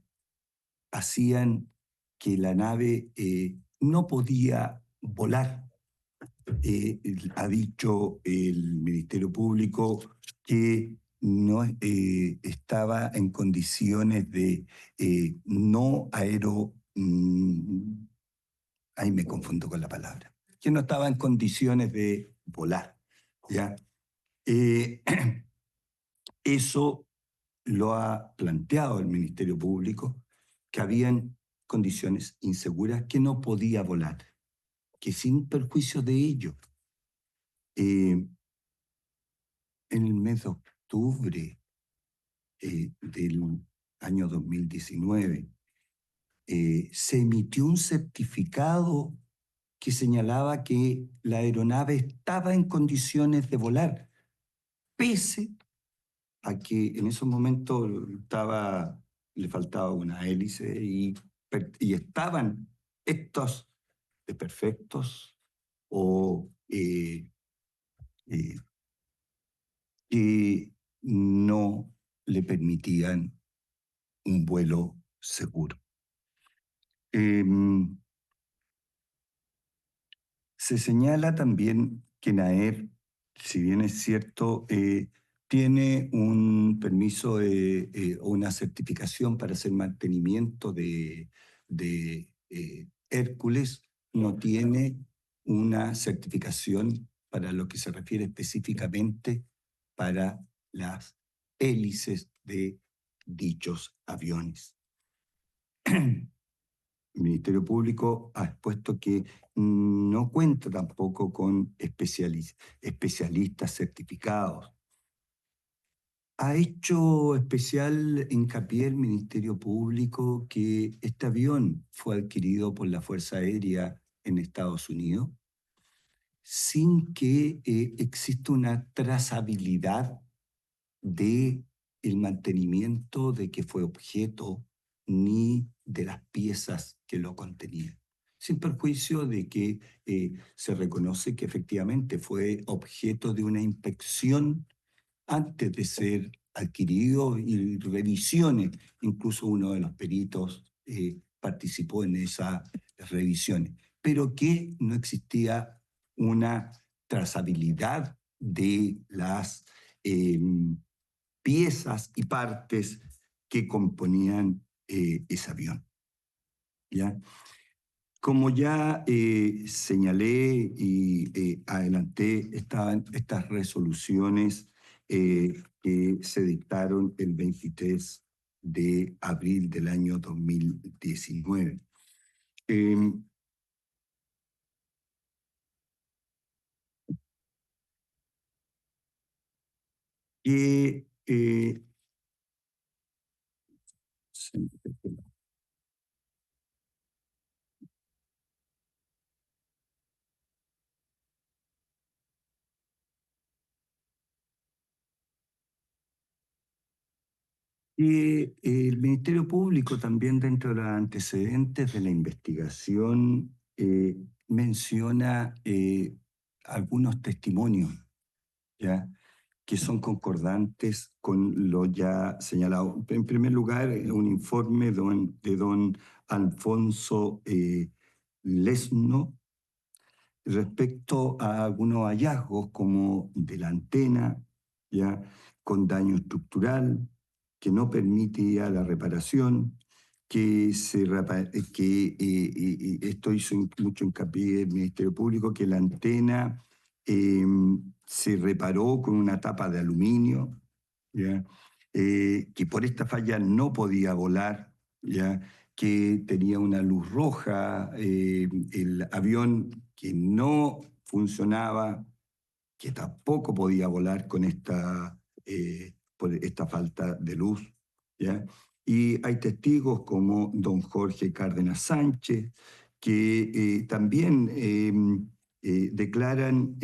Hacían que la nave no podía volar. Ha dicho el Ministerio Público que no estaba en condiciones de no aero... ahí me confundo con la palabra. Que no estaba en condiciones de volar, ¿ya? Eso lo ha planteado el Ministerio Público, que habían condiciones inseguras que no podía volar, que sin perjuicio de ello, en el mes de octubre del año 2019, se emitió un certificado que señalaba que la aeronave estaba en condiciones de volar, pese a que en esos momentos le faltaba una hélice y estaban estos desperfectos o que no le permitían un vuelo seguro. Se señala también que NAER, si bien es cierto, tiene un permiso o una certificación para hacer mantenimiento de Hércules, no tiene una certificación para lo que se refiere específicamente para las hélices de dichos aviones. El Ministerio Público ha expuesto que no cuenta tampoco con especialistas certificados. Ha hecho especial hincapié el Ministerio Público que este avión fue adquirido por la Fuerza Aérea en Estados Unidos sin que exista una trazabilidad del mantenimiento de que fue objeto ni de las piezas que lo contenían, sin perjuicio de que se reconoce que efectivamente fue objeto de una inspección antes de ser adquirido y revisiones. Incluso uno de los peritos participó en esas revisiones, pero que no existía una trazabilidad de las piezas y partes que componían ese avión, ¿ya? Como ya señalé y adelanté, estaban estas resoluciones que se dictaron el 23 de abril del año 2019. El Ministerio Público también dentro de los antecedentes de la investigación menciona algunos testimonios, ¿ya?, que son concordantes con lo ya señalado. En primer lugar, un informe de don Alfonso Lesno respecto a algunos hallazgos como de la antena, ¿ya?, con daño estructural, que no permitía la reparación, que esto hizo mucho hincapié el Ministerio Público, que la antena se reparó con una tapa de aluminio, ¿ya?, que por esta falla no podía volar, ¿ya?, que tenía una luz roja, el avión que no funcionaba, que tampoco podía volar con por esta falta de luz, ¿ya? Y hay testigos como don Jorge Cárdenas Sánchez, que también declaran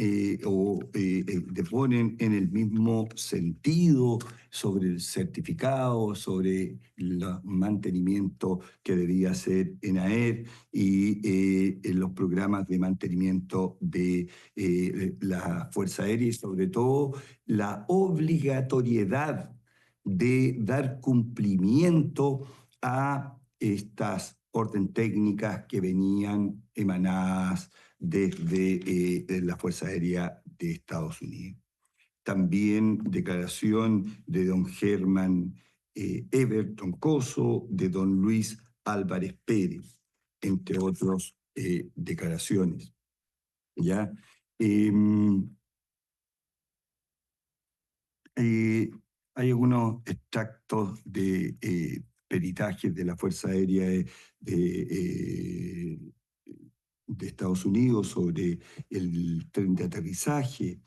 o deponen en el mismo sentido sobre el certificado, sobre el mantenimiento que debía hacer ENAER y en los programas de mantenimiento de la Fuerza Aérea y sobre todo la obligatoriedad de dar cumplimiento a estas órdenes técnicas que venían emanadas desde la Fuerza Aérea de Estados Unidos. También declaración de don Germán Everton Coso, de don Luis Álvarez Pérez, entre otras declaraciones, ¿ya? Hay algunos extractos de peritajes de la Fuerza Aérea de Estados Unidos sobre el tren de aterrizaje.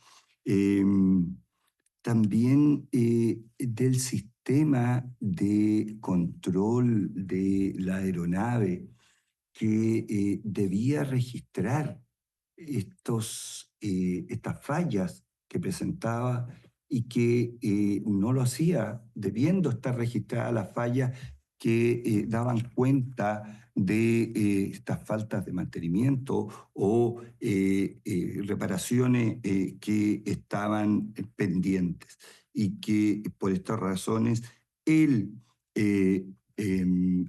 También del sistema de control de la aeronave que debía registrar estas fallas que presentaba y que no lo hacía, debiendo estar registradas las fallas que daban cuenta de estas faltas de mantenimiento o reparaciones que estaban pendientes y que por estas razones el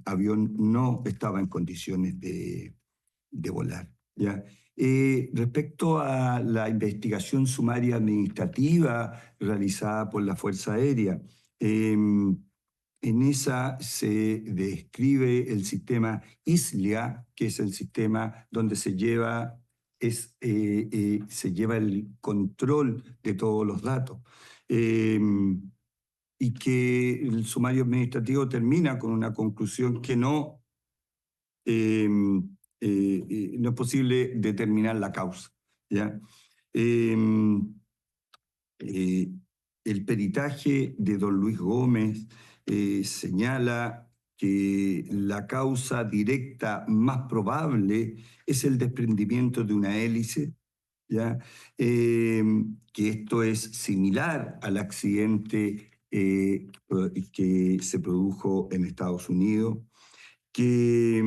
avión no estaba en condiciones de volar. ¿Ya? Respecto a la investigación sumaria administrativa realizada por la Fuerza Aérea, en esa se describe el sistema ISLIA, que es el sistema donde se lleva el control de todos los datos. Y que el sumario administrativo termina con una conclusión que no es posible determinar la causa. ¿Ya? El peritaje de don Luis Gómez señala que la causa directa más probable es el desprendimiento de una hélice, ¿ya? Que esto es similar al accidente que se produjo en Estados Unidos, que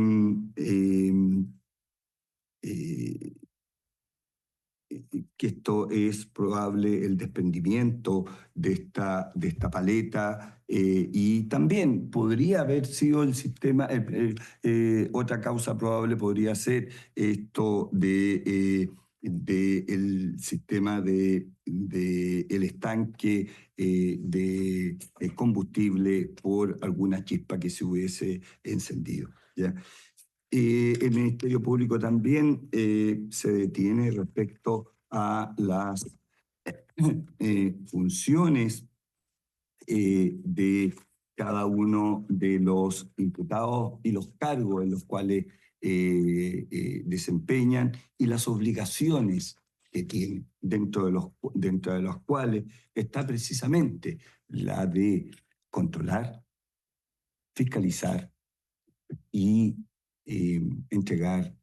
esto es probable el desprendimiento de esta paleta y también podría haber sido el sistema, otra causa probable podría ser esto de el sistema de el estanque de combustible por alguna chispa que se hubiese encendido. ¿Ya? El Ministerio Público también se detiene respecto a las funciones de cada uno de los imputados y los cargos en los cuales desempeñan y las obligaciones que tienen, dentro de los cuales está precisamente la de controlar, fiscalizar y entregar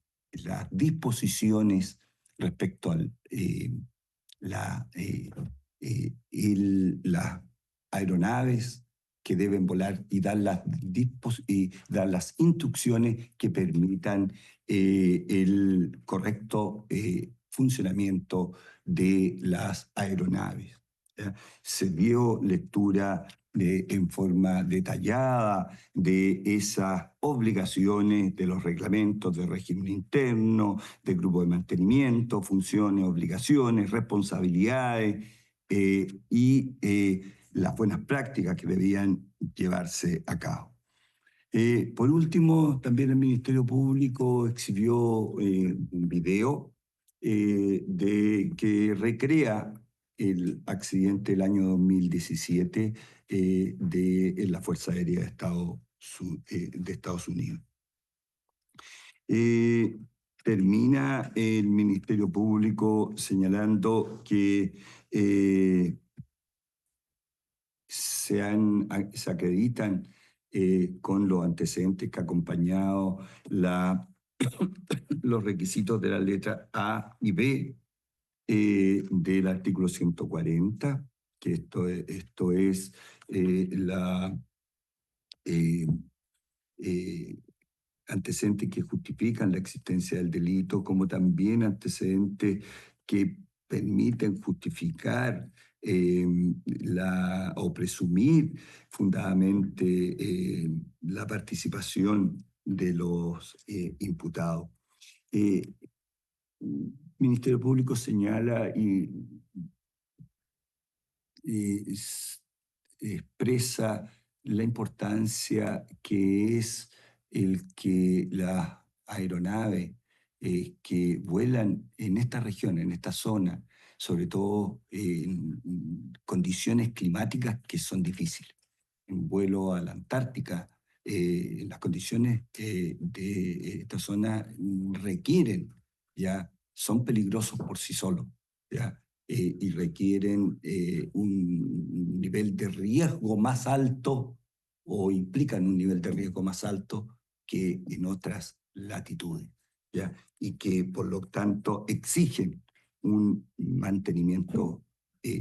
las disposiciones respecto a las aeronaves que deben volar y dar las instrucciones que permitan el correcto funcionamiento de las aeronaves. ¿Ya? Se dio lectura en forma detallada de esas obligaciones de los reglamentos de régimen interno, de grupo de mantenimiento, funciones, obligaciones, responsabilidades y las buenas prácticas que debían llevarse a cabo. Por último, también el Ministerio Público exhibió un video que recrea el accidente del año 2017 de la Fuerza Aérea de Estados Unidos. Termina el Ministerio Público señalando que se acreditan con los antecedentes que ha acompañado los requisitos de la letra A y B del artículo 140, que esto es antecedentes que justifican la existencia del delito, como también antecedentes que permiten justificar o presumir fundadamente la participación de los imputados. El Ministerio Público señala y expresa la importancia que es el que las aeronaves que vuelan en esta región, en esta zona, sobre todo en condiciones climáticas que son difíciles. Un vuelo a la Antártica, las condiciones de esta zona requieren, ya, son peligrosos por sí solos, ya, y requieren un nivel de riesgo más alto o implican un nivel de riesgo más alto que en otras latitudes, ¿ya? Y que por lo tanto exigen un mantenimiento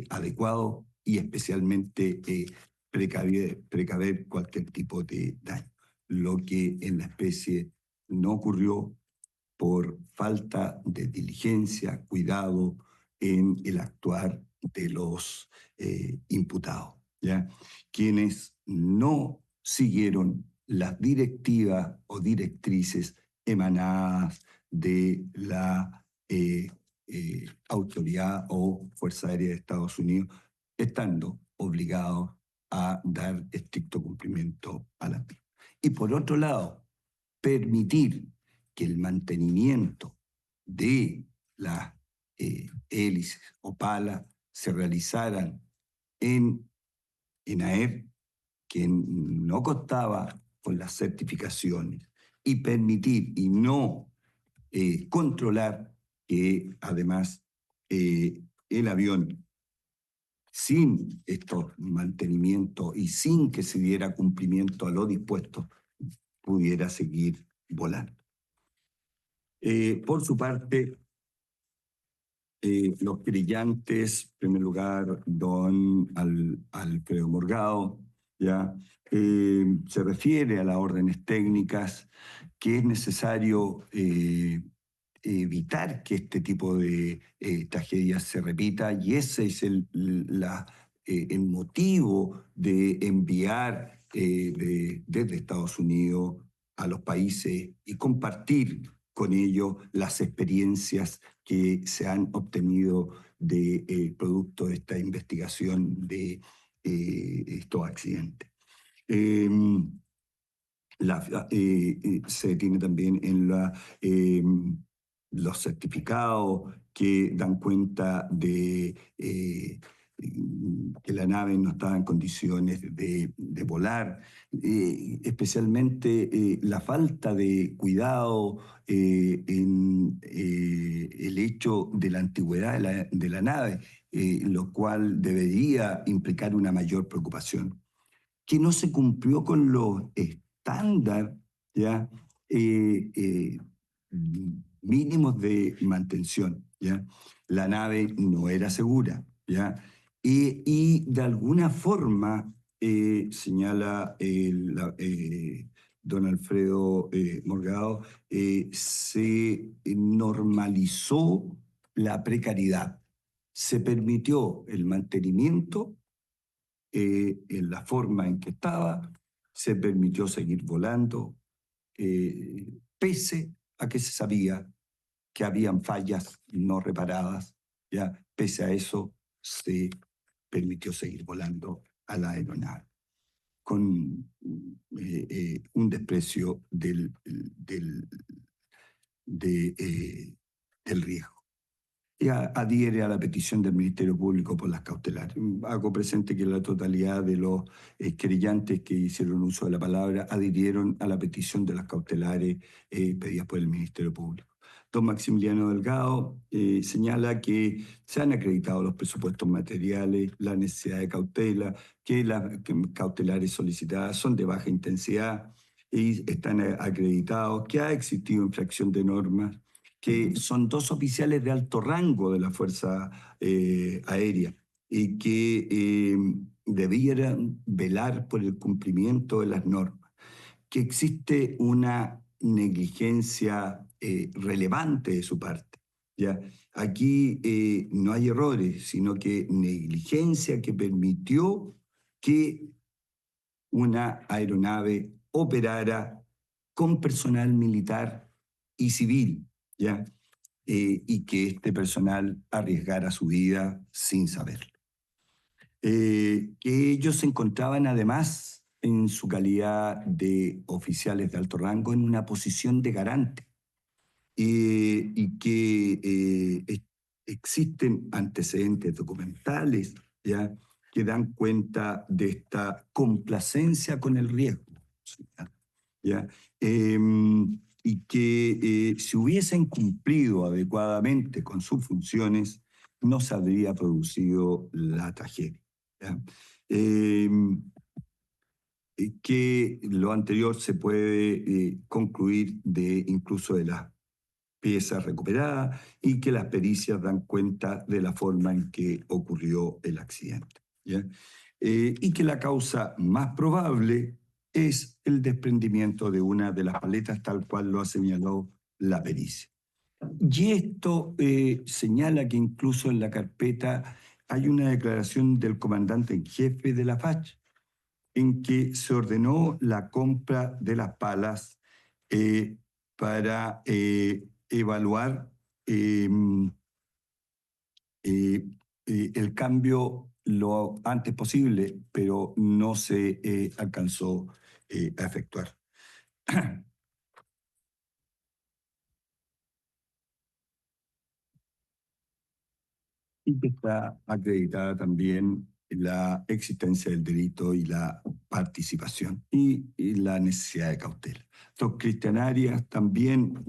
adecuado y especialmente precaver cualquier tipo de daño, lo que en la especie no ocurrió por falta de diligencia, cuidado en el actuar de los imputados, ¿ya? Quienes no siguieron las directivas o directrices emanadas de la autoridad o Fuerza Aérea de Estados Unidos, estando obligados a dar estricto cumplimiento a la misma. Y por otro lado, permitir que el mantenimiento de las hélices o palas se realizaran en AER, que no contaba con las certificaciones, y permitir y no controlar que además el avión, sin estos mantenimientos y sin que se diera cumplimiento a lo dispuesto, pudiera seguir volando. Por su parte, los querellantes, en primer lugar, don Alfredo Morgado, ¿ya? Se refiere a las órdenes técnicas que es necesario evitar que este tipo de tragedias se repita, y ese es el motivo de enviar desde Estados Unidos a los países y compartir con ellos las experiencias que se han obtenido de producto de esta investigación de estos accidentes. Se tiene también en los certificados que dan cuenta de que la nave no estaba en condiciones de volar, especialmente la falta de cuidado en el hecho de la antigüedad de la nave, lo cual debería implicar una mayor preocupación. Que no se cumplió con los estándares, ¿ya? Mínimos de mantención, ¿ya? La nave no era segura, ¿ya? Y de alguna forma, señala don Alfredo Morgado, se normalizó la precariedad. Se permitió el mantenimiento en la forma en que estaba, se permitió seguir volando, pese a que se sabía que habían fallas no reparadas, ¿ya? Pese a eso se permitió seguir volando a la aeronave, con un desprecio del riesgo. Y adhiere a la petición del Ministerio Público por las cautelares. Hago presente que la totalidad de los querellantes que hicieron uso de la palabra adhirieron a la petición de las cautelares pedidas por el Ministerio Público. Don Maximiliano Delgado señala que se han acreditado los presupuestos materiales, la necesidad de cautela, que las cautelares solicitadas son de baja intensidad y están acreditados, que ha existido infracción de normas, que son dos oficiales de alto rango de la Fuerza Aérea y que debieran velar por el cumplimiento de las normas, que existe una negligencia relevante de su parte, ¿ya? Aquí no hay errores, sino que negligencia que permitió que una aeronave operara con personal militar y civil, ¿ya? Y que este personal arriesgara su vida sin saberlo. Que ellos se encontraban además en su calidad de oficiales de alto rango en una posición de garante y que existen antecedentes documentales, ¿ya?, que dan cuenta de esta complacencia con el riesgo, ¿ya? Y que si hubiesen cumplido adecuadamente con sus funciones, no se habría producido la tragedia, ¿ya? Que lo anterior se puede concluir incluso de las piezas recuperadas y que las pericias dan cuenta de la forma en que ocurrió el accidente, ¿ya? Y que la causa más probable es el desprendimiento de una de las paletas, tal cual lo ha señalado la pericia. Y esto señala que incluso en la carpeta hay una declaración del comandante en jefe de la FACH en que se ordenó la compra de las palas para evaluar el cambio lo antes posible, pero no se alcanzó a efectuar. Y que está acreditada también la existencia del delito y la participación y la necesidad de cautela. Entonces, cristianarias también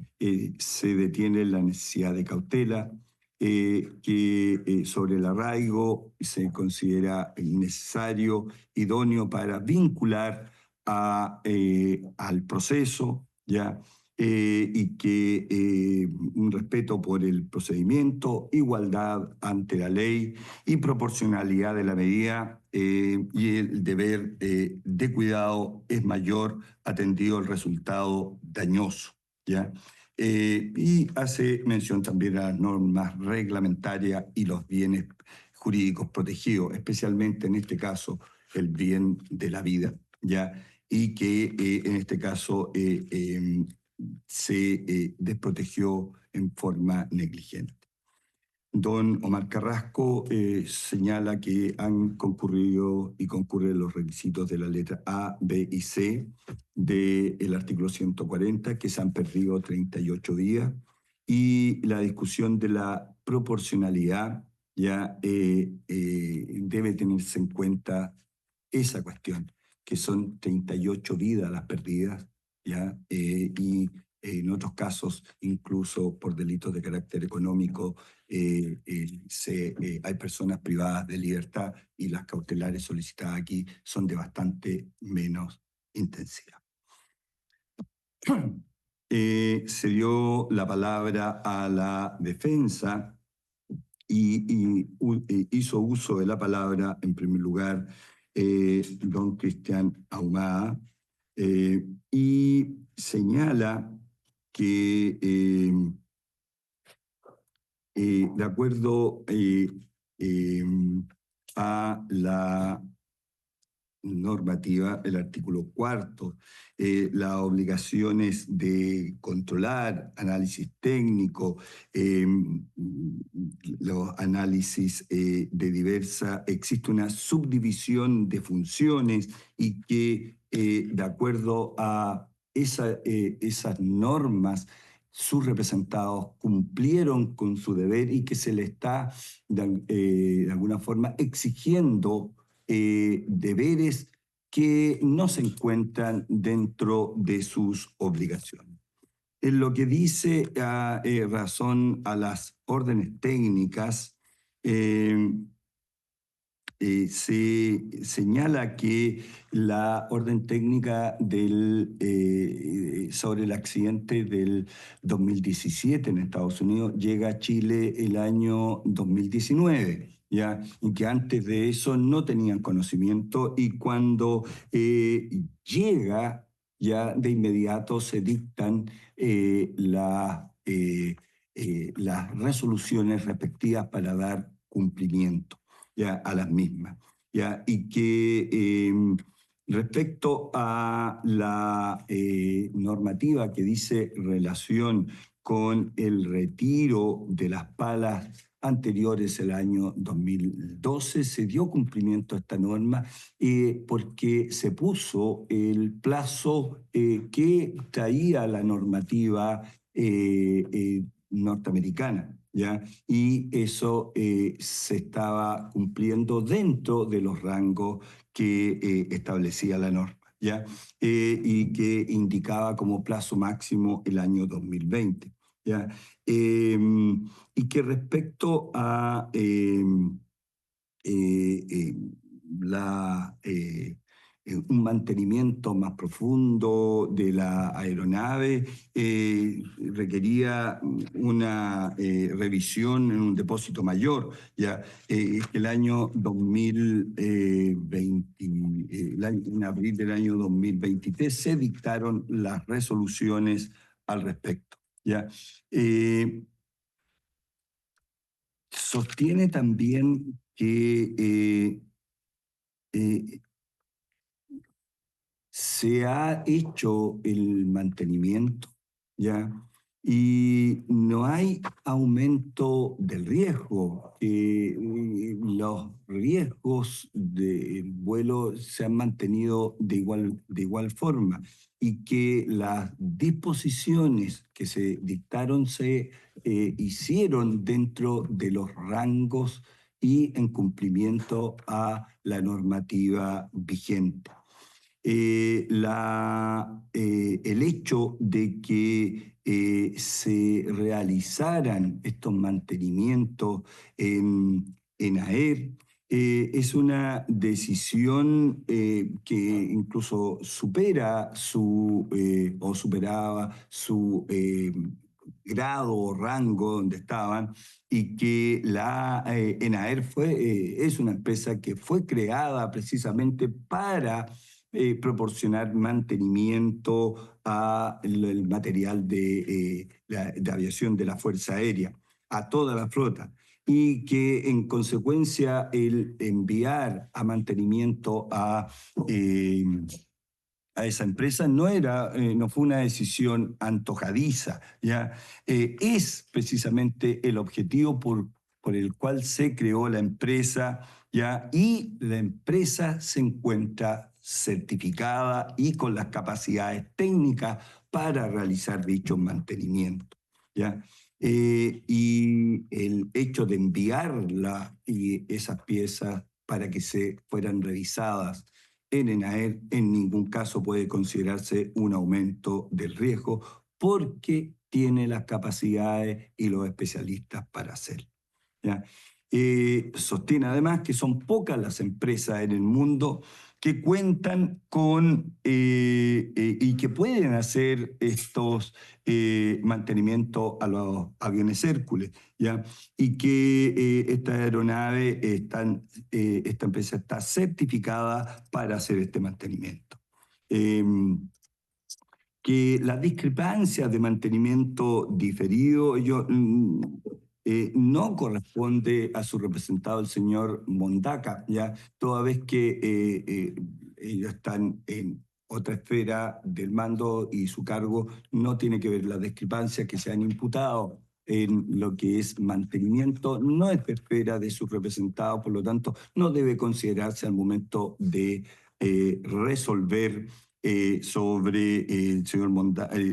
se detiene la necesidad de cautela, que sobre el arraigo se considera necesario, idóneo para vincular al proceso, ¿ya? Y que un respeto por el procedimiento, igualdad ante la ley y proporcionalidad de la medida y el deber de cuidado es mayor atendido el resultado dañoso, ¿ya? Y hace mención también a las normas reglamentarias y los bienes jurídicos protegidos, especialmente en este caso el bien de la vida, ¿ya? Y que en este caso se desprotegió en forma negligente. Don Omar Carrasco señala que han concurrido y concurren los requisitos de la letra A, B y C del artículo 140, que se han perdido 38 días, y la discusión de la proporcionalidad ya debe tenerse en cuenta esa cuestión, que son 38 vidas las perdidas, ¿ya? Y en otros casos, incluso por delitos de carácter económico, hay personas privadas de libertad y las cautelares solicitadas aquí son de bastante menos intensidad. Se dio la palabra a la defensa y hizo uso de la palabra, en primer lugar, don Cristian Ahumada, y señala que de acuerdo a la normativa, el artículo 4, las obligaciones de controlar, análisis técnico, los análisis de diversa, existe una subdivisión de funciones y que de acuerdo a esas normas, sus representados cumplieron con su deber y que se le está de alguna forma exigiendo deberes que no se encuentran dentro de sus obligaciones. En lo que dice razón a las órdenes técnicas, se señala que la orden técnica sobre el accidente del 2017 en Estados Unidos llega a Chile el año 2019. ¿Ya? Y que antes de eso no tenían conocimiento y cuando llega ya de inmediato se dictan las resoluciones respectivas para dar cumplimiento ya a las mismas. ¿Ya? Y que respecto a la normativa que dice relación con el retiro de las palas anteriores al año 2012, se dio cumplimiento a esta norma porque se puso el plazo que traía la normativa norteamericana, ¿ya? Y eso se estaba cumpliendo dentro de los rangos que establecía la norma, ¿ya? Y que indicaba como plazo máximo el año 2020, ¿ya? Y que respecto a la, un mantenimiento más profundo de la aeronave, requería una revisión en un depósito mayor. Ya, el año 2020, en abril del año 2023 se dictaron las resoluciones al respecto. ¿Ya? Sostiene también que se ha hecho el mantenimiento, ¿ya? Y no hay aumento del riesgo. Los riesgos del vuelo se han mantenido de igual forma y que las disposiciones que se dictaron se hicieron dentro de los rangos y en cumplimiento a la normativa vigente. El hecho de que se realizaran estos mantenimientos en AER es una decisión que incluso supera o superaba su grado o rango donde estaban, y que ENAER es una empresa que fue creada precisamente para proporcionar mantenimiento al material de aviación de la Fuerza Aérea, a toda la flota, y que en consecuencia el enviar a mantenimiento a esa empresa no fue una decisión antojadiza, ¿ya? Es precisamente el objetivo por el cual se creó la empresa, ¿ya? Y la empresa se encuentra certificada y con las capacidades técnicas para realizar dichos mantenimientos, ¿ya? Y el hecho de enviar esas piezas para que se fueran revisadas en ENAER en ningún caso puede considerarse un aumento del riesgo porque tiene las capacidades y los especialistas para hacerlo, ¿ya? Sostiene además que son pocas las empresas en el mundo que cuentan con y que pueden hacer estos mantenimientos a los aviones Hércules, ¿ya? Y que esta aeronave, esta empresa está certificada para hacer este mantenimiento. Que las discrepancias de mantenimiento diferido no corresponde a su representado, el señor Mondaca, ya toda vez que ellos están en otra esfera del mando y su cargo no tiene que ver las discrepancias que se han imputado en lo que es mantenimiento, no es de esfera de sus representados, por lo tanto no debe considerarse al momento de resolver sobre el señor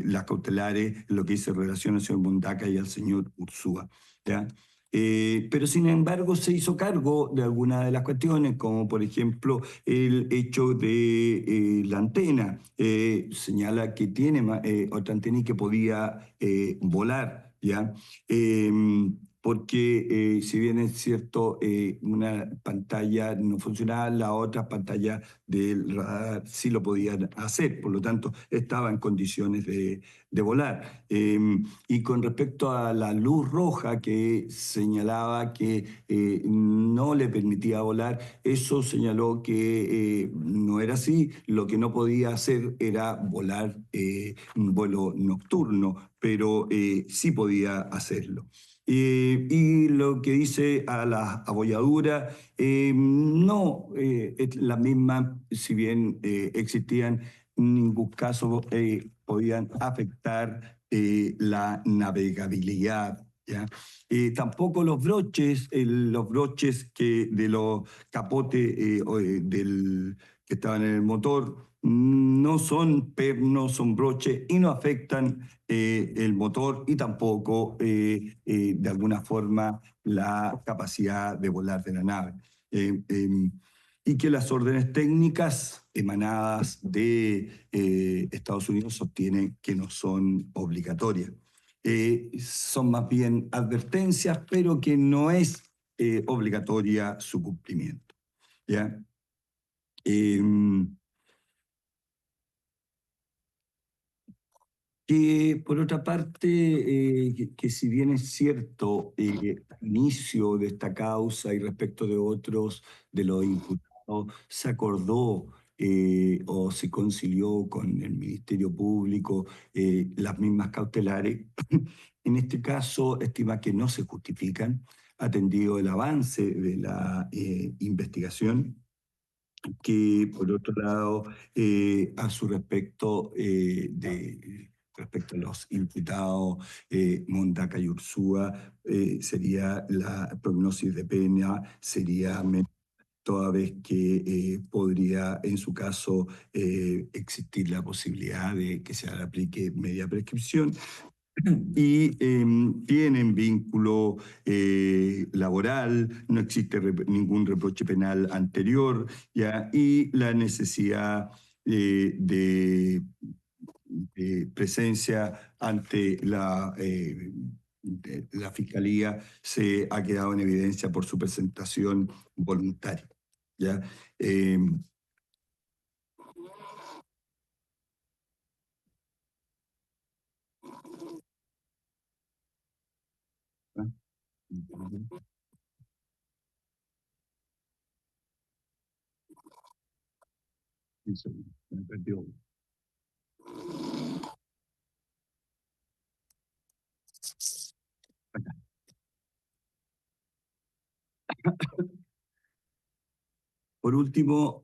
las cautelares, lo que dice relación al señor Mondaca y al señor Ursúa, ¿ya? Pero sin embargo se hizo cargo de algunas de las cuestiones, como por ejemplo el hecho de la antena. Señala que tiene otra antena y que podía volar, ¿ya? Porque si bien es cierto, una pantalla no funcionaba, la otra pantalla del radar sí lo podían hacer, por lo tanto estaba en condiciones de volar. Y con respecto a la luz roja que señalaba que no le permitía volar, eso señaló que no era así, lo que no podía hacer era volar un vuelo nocturno, pero sí podía hacerlo. Y lo que dice a la abolladura, no es la misma, si bien existían, en ningún caso podían afectar la navegabilidad, ¿ya? Tampoco los broches que de los capotes que estaban en el motor, no son pernos, son broches y no afectan el motor y tampoco de alguna forma la capacidad de volar de la nave. Y que las órdenes técnicas emanadas de Estados Unidos sostienen que no son obligatorias. Son más bien advertencias, pero que no es obligatoria su cumplimiento. ¿Ya? Que por otra parte, que si bien es cierto, al inicio de esta causa y respecto de otros de los imputados, se acordó o se concilió con el Ministerio Público las mismas cautelares, en este caso estima que no se justifican, atendido el avance de la investigación, que por otro lado, a su respecto, respecto a los imputados Mondaca y Ursúa, sería la prognosis de pena, sería toda vez que podría, en su caso, existir la posibilidad de que se le aplique media prescripción. Y tienen vínculo laboral, no existe ningún reproche penal anterior, ¿ya? Y la necesidad de presencia ante la Fiscalía se ha quedado en evidencia por su presentación voluntaria, ¿ya? Eso, me perdió. Por último,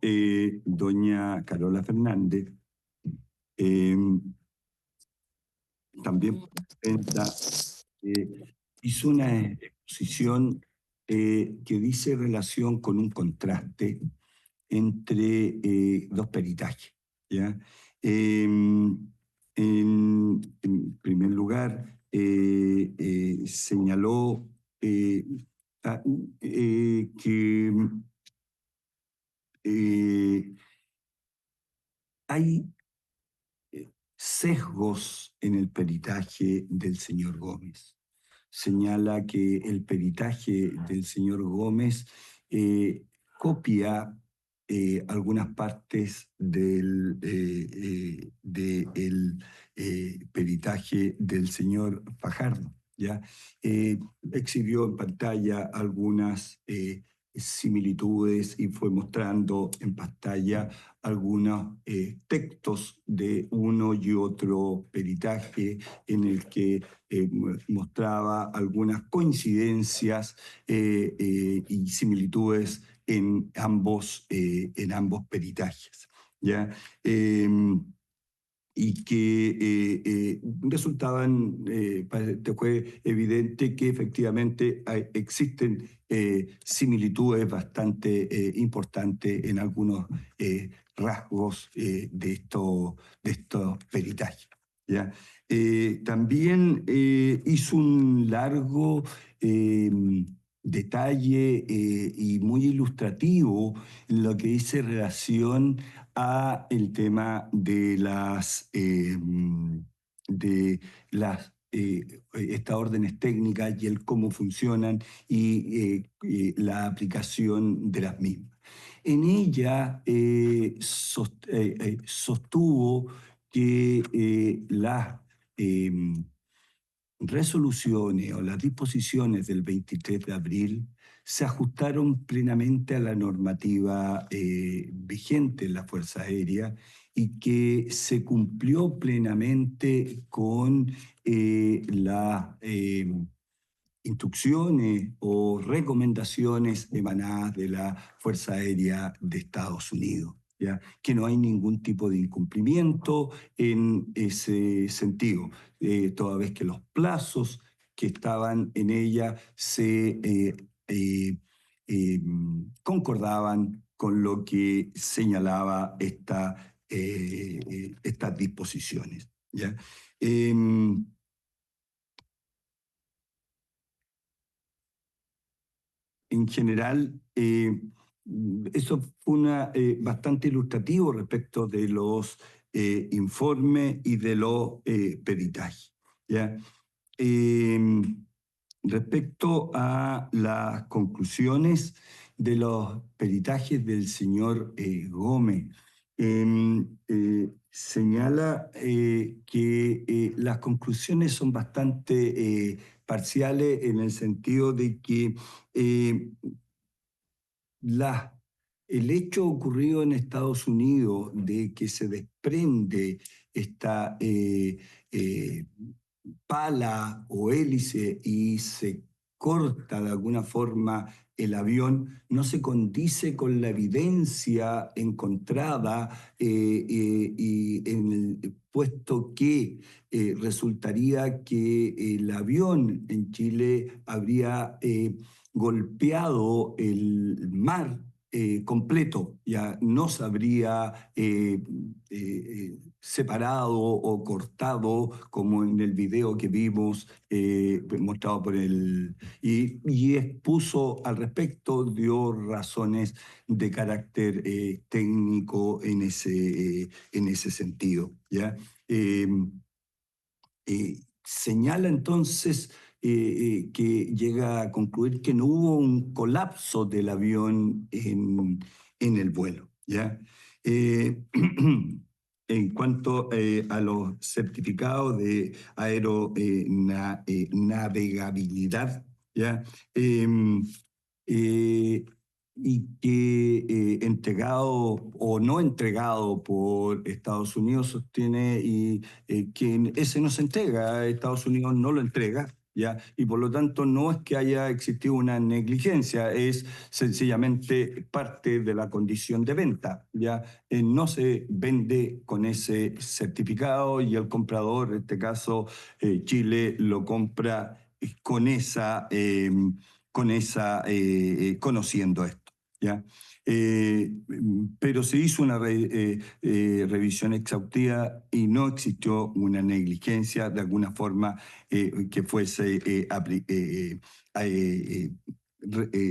doña Carola Fernández también hizo una exposición que dice relación con un contraste entre dos peritajes, ¿ya? En primer lugar, señaló que hay sesgos en el peritaje del señor Gómez. Señala que el peritaje del señor Gómez copia algunas partes del peritaje del señor Fajardo. ¿Ya? Exhibió en pantalla algunas similitudes y fue mostrando en pantalla algunos textos de uno y otro peritaje en el que mostraba algunas coincidencias y similitudes en ambos peritajes, ¿ya? Y que resultaban, fue evidente que efectivamente existen similitudes bastante importantes en algunos rasgos de estos peritajes, ¿ya? También hizo un largo detalle y muy ilustrativo en lo que dice relación a el tema de estas órdenes técnicas y el cómo funcionan y la aplicación de las mismas. En ella sostuvo que las resoluciones o las disposiciones del 23 de abril se ajustaron plenamente a la normativa vigente en la Fuerza Aérea y que se cumplió plenamente con las instrucciones o recomendaciones emanadas de la Fuerza Aérea de Estados Unidos, ¿ya? Que no hay ningún tipo de incumplimiento en ese sentido, toda vez que los plazos que estaban en ella se concordaban con lo que señalaba esta estas disposiciones, ¿ya? En general, eso fue bastante ilustrativo respecto de los informes y de los peritajes, ¿ya? Respecto a las conclusiones de los peritajes del señor Gómez, señala que las conclusiones son bastante parciales en el sentido de que el hecho ocurrido en Estados Unidos de que se desprende esta pala o hélice y se corta de alguna forma el avión, no se condice con la evidencia encontrada puesto que resultaría que el avión en Chile habría golpeado el mar completo, ya no se habría separado o cortado como en el video que vimos mostrado por él. Y expuso al respecto, dio razones de carácter técnico en ese sentido, ¿ya? Señala entonces que llega a concluir que no hubo un colapso del avión en el vuelo, ¿ya? En cuanto a los certificados de aeronavegabilidad, ¿ya? Y que entregado o no entregado por Estados Unidos sostiene que ese no se entrega, Estados Unidos no lo entrega, ¿ya? Y por lo tanto no es que haya existido una negligencia, es sencillamente parte de la condición de venta, ¿ya? No se vende con ese certificado y el comprador, en este caso Chile, lo compra con conociendo esto, ¿ya? Pero se hizo una revisión exhaustiva y no existió una negligencia de alguna forma que fuese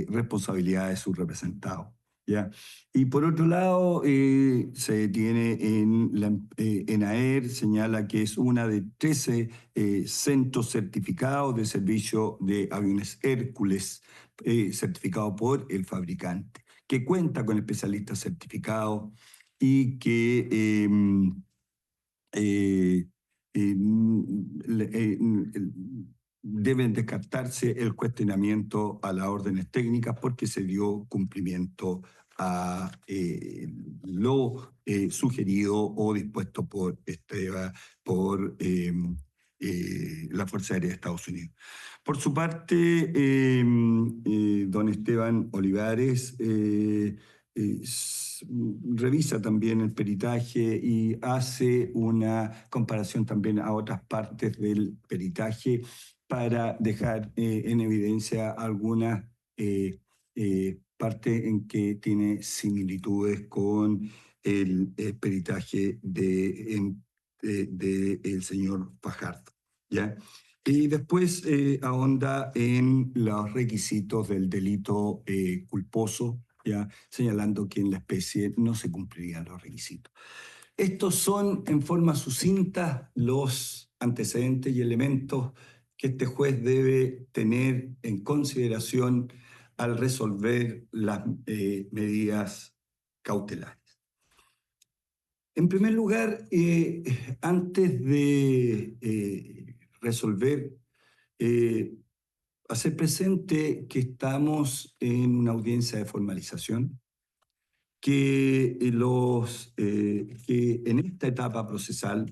responsabilidad de su representado, ¿ya? Y por otro lado, se tiene en AER, señala que es una de 13 centros certificados de servicio de aviones Hércules, certificado por el fabricante, que cuenta con especialistas certificados y que deben descartarse el cuestionamiento a las órdenes técnicas porque se dio cumplimiento a lo sugerido o dispuesto por la Fuerza Aérea de Estados Unidos. Por su parte, don Esteban Olivares revisa también el peritaje y hace una comparación también a otras partes del peritaje para dejar en evidencia algunas partes en que tiene similitudes con el peritaje del señor Fajardo, ¿ya? Y después ahonda en los requisitos del delito culposo, ¿ya? Señalando que en la especie no se cumplirían los requisitos. Estos son en forma sucinta los antecedentes y elementos que este juez debe tener en consideración al resolver las medidas cautelares. En primer lugar, antes de resolver, hacer presente que estamos en una audiencia de formalización, que en esta etapa procesal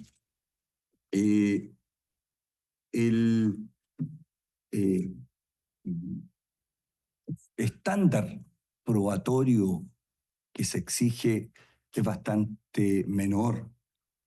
el estándar probatorio que se exige es bastante menor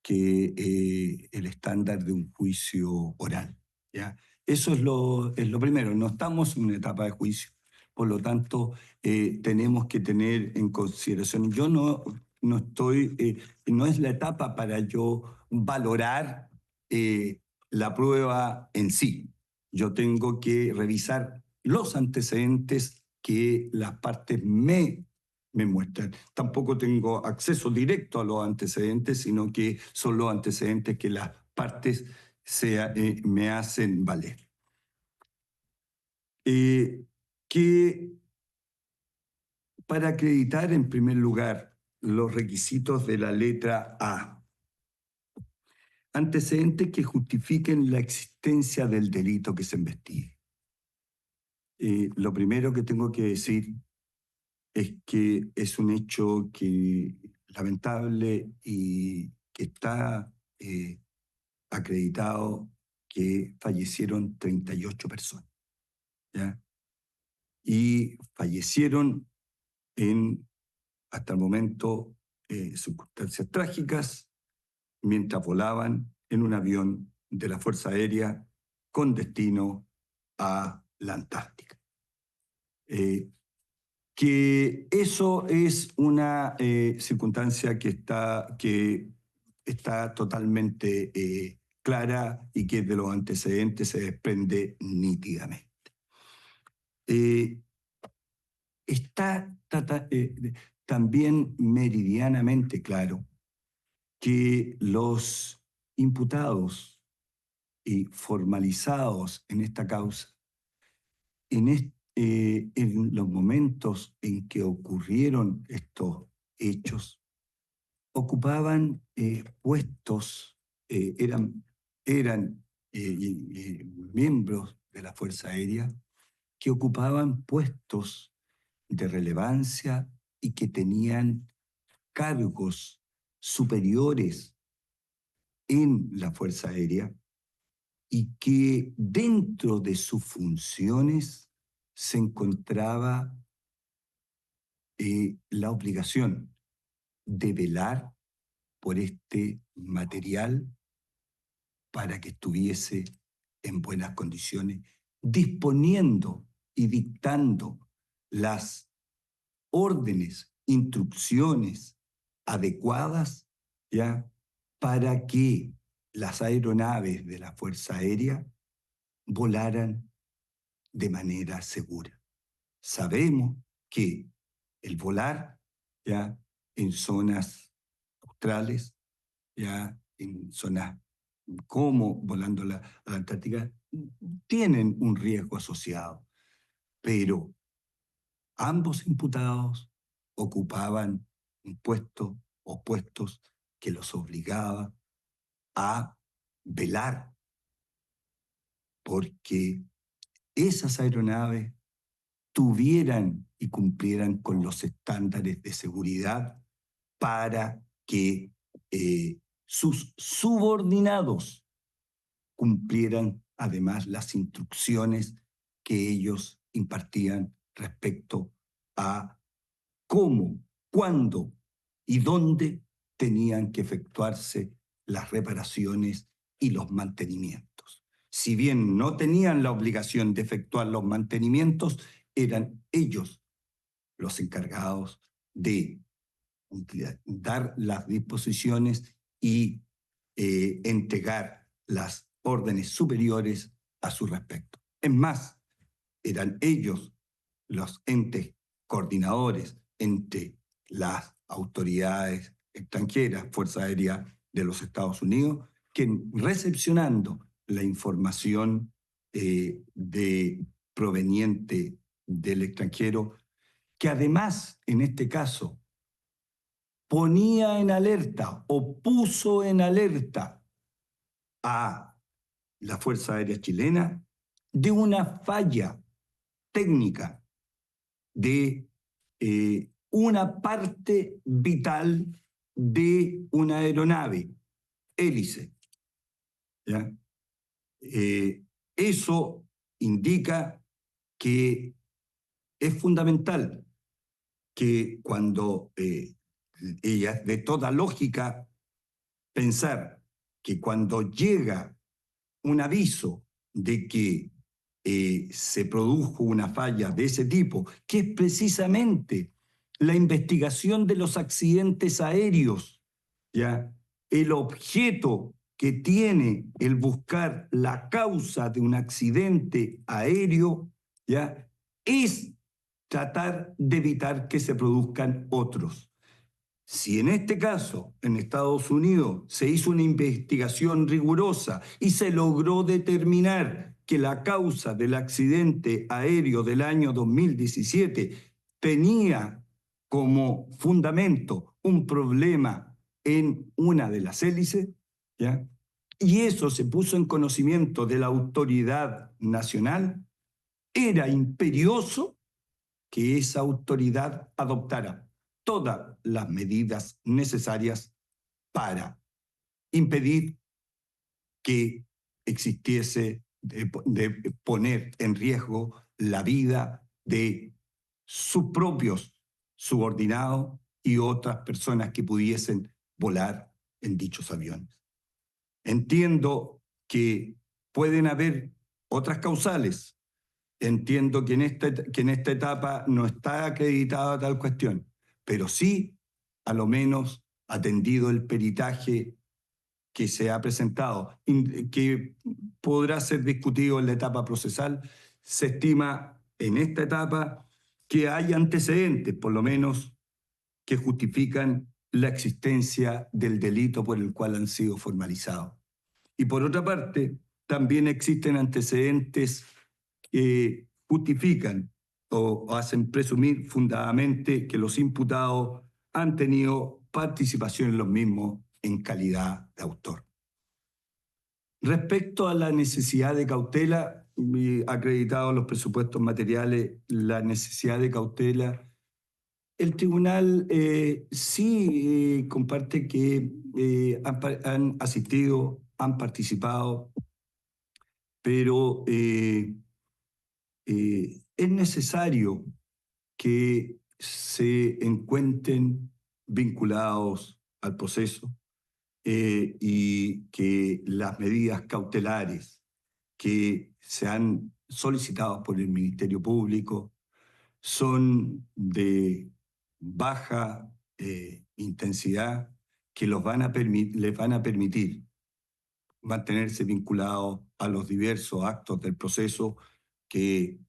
que el estándar de un juicio oral, ¿ya? Eso es lo primero, no estamos en una etapa de juicio, por lo tanto tenemos que tener en consideración, yo no no es la etapa para yo valorar la prueba en sí. Yo tengo que revisar los antecedentes que las partes me muestran. Tampoco tengo acceso directo a los antecedentes, sino que son los antecedentes que las partes me hacen valer. Que para acreditar, en primer lugar, los requisitos de la letra A, antecedentes que justifiquen la existencia del delito que se investigue. Lo primero que tengo que decir es que es un hecho lamentable y que está acreditado que fallecieron 38 personas, ¿ya? Y fallecieron hasta el momento, circunstancias trágicas mientras volaban en un avión de la Fuerza Aérea con destino a la Antártica. Que eso es una circunstancia que está totalmente clara y que de los antecedentes se desprende nítidamente. Está también meridianamente claro que los imputados y formalizados en esta causa, en los momentos en que ocurrieron estos hechos, ocupaban puestos, eran miembros de la Fuerza Aérea que ocupaban puestos de relevancia y que tenían cargos superiores en la Fuerza Aérea y que dentro de sus funciones se encontraba la obligación de velar por este material para que estuviese en buenas condiciones, disponiendo y dictando las órdenes, instrucciones adecuadas, ¿ya?, para que las aeronaves de la Fuerza Aérea volaran de manera segura. Sabemos que el volar, ¿ya?, en zonas australes, ya en zonas como volando a la Antártica, tienen un riesgo asociado, pero ambos imputados ocupaban un puesto o puestos que los obligaba a velar porque esas aeronaves tuvieran y cumplieran con los estándares de seguridad para que sus subordinados cumplieran además las instrucciones que ellos impartían respecto a cómo, cuándo y dónde tenían que efectuarse las reparaciones y los mantenimientos. Si bien no tenían la obligación de efectuar los mantenimientos, eran ellos los encargados de dar las disposiciones y entregar las órdenes superiores a su respecto. Es más, eran ellos los entes coordinadores entre las autoridades extranjeras, Fuerza Aérea de los Estados Unidos, que recepcionando la información proveniente del extranjero, que además, en este caso, ponía en alerta o puso en alerta a la Fuerza Aérea Chilena de una falla técnica de una parte vital de una aeronave, hélice, ¿ya? Eso indica que es fundamental que cuando ella, de toda lógica, pensar que cuando llega un aviso de que se produjo una falla de ese tipo, que es precisamente la investigación de los accidentes aéreos, ¿ya? El objeto que tiene el buscar la causa de un accidente aéreo, ¿ya? Es tratar de evitar que se produzcan otros. Si en este caso, en Estados Unidos, se hizo una investigación rigurosa y se logró determinar que la causa del accidente aéreo del año 2017 tenía como fundamento un problema en una de las hélices, ¿ya? Y eso se puso en conocimiento de la autoridad nacional, era imperioso que esa autoridad adoptara todas las medidas necesarias para impedir que existiese de poner en riesgo la vida de sus propios subordinados y otras personas que pudiesen volar en dichos aviones. Entiendo que pueden haber otras causales. Entiendo que en esta etapa no está acreditada tal cuestión, pero sí, a lo menos, atendido el peritaje que se ha presentado, que podrá ser discutido en la etapa procesal, se estima en esta etapa que hay antecedentes, por lo menos, que justifican la existencia del delito por el cual han sido formalizados. Y por otra parte, también existen antecedentes que justifican o hacen presumir fundadamente que los imputados han tenido participación en los mismos en calidad de autor. Respecto a la necesidad de cautela, acreditados los presupuestos materiales, la necesidad de cautela, el tribunal sí comparte que han asistido, han participado, pero es necesario que se encuentren vinculados al proceso y que las medidas cautelares que se han solicitado por el Ministerio Público son de baja intensidad que les van a permitir mantenerse vinculados a los diversos actos del proceso que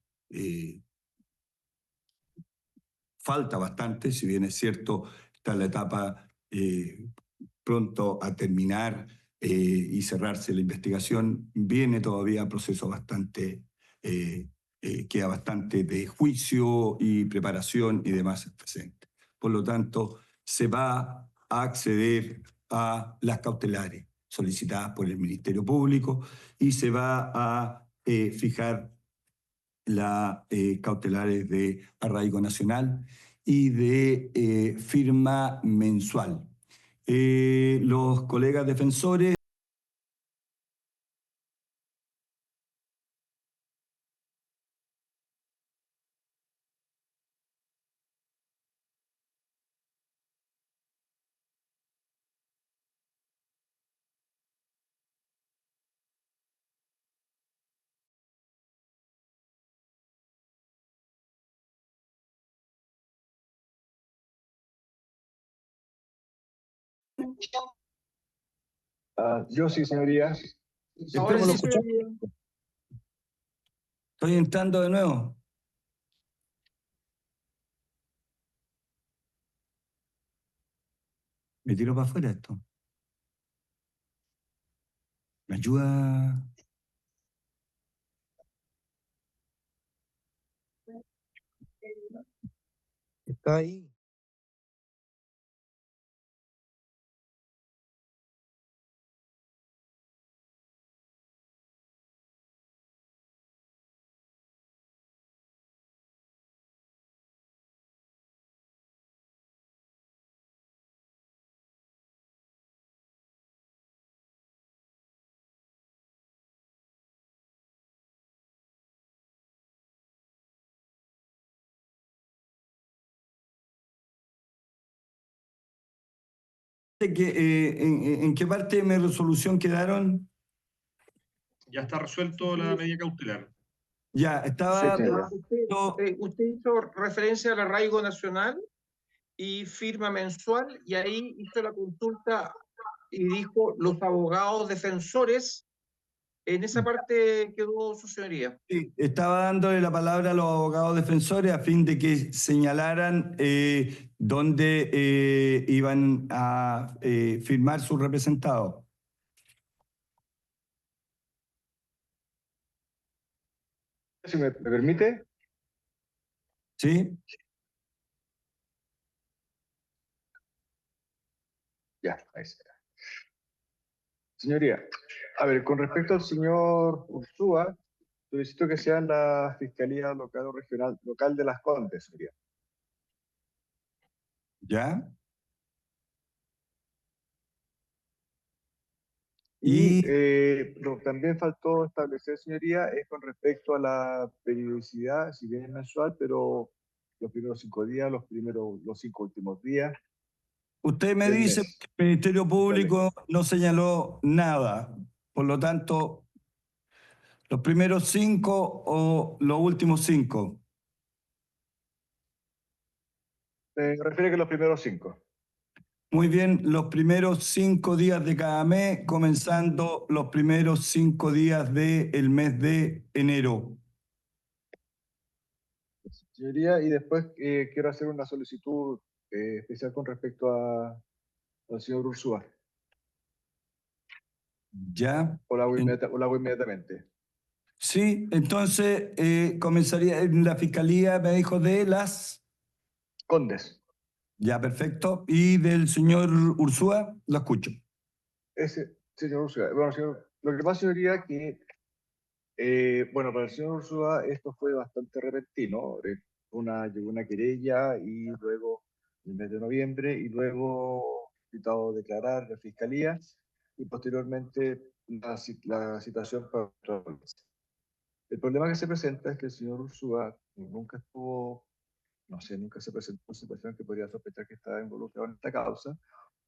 falta bastante, si bien es cierto, está la etapa pronto a terminar y cerrarse la investigación, viene todavía proceso bastante, queda bastante de juicio y preparación y demás presente. Por lo tanto, se va a acceder a las cautelares solicitadas por el Ministerio Público y se va a fijar las cautelares de arraigo nacional y de firma mensual. Los colegas defensores Yo sí, señoría. Ahora sí, estoy entrando de nuevo. Me tiro para afuera esto. ¿Me ayuda? Está ahí. ¿En qué parte de mi resolución quedaron? Ya está resuelto la medida cautelar. Ya, estaba... ¿Usted hizo referencia al arraigo nacional? y firma mensual, y ahí hizo la consulta y dijo los abogados defensores. En esa parte quedó su señoría. Sí, estaba dándole la palabra a los abogados defensores a fin de que señalaran dónde iban a firmar sus representados. Si me permite. ¿Sí? Ya, ahí está. Señoría, a ver, con respecto al señor Ursúa, solicito que sea en la Fiscalía Local o Regional Local de Las Condes, señoría. ¿Ya? Y lo que también faltó establecer, señoría, es con respecto a la periodicidad, si bien es mensual, pero los primeros 5 días, los 5 últimos días Usted me del dice mes. que el Ministerio Público no señaló nada. Por lo tanto, los primeros 5 o los últimos 5. Se refiere que los primeros 5. Muy bien, los primeros 5 días de cada mes, comenzando los primeros 5 días del mes de enero. Señoría, y después quiero hacer una solicitud especial con respecto al señor Ursúa. ¿Ya? O la hago inmediatamente. Sí, entonces comenzaría en la fiscalía, me dijo, de las... Condes. Ya, perfecto. ¿Y del señor Ursúa? Lo escucho. Ese señor Ursúa. Bueno, señor, lo que pasa, señoría, que bueno, para el señor Ursúa esto fue bastante repentino. Llegó una querella y luego el mes de noviembre y luego citado a declarar la fiscalía y posteriormente la citación para otra vez. El problema que se presenta es que el señor Ursúa nunca estuvo, no sé, nunca se presentó en situación que podría sospechar que estaba involucrado en esta causa.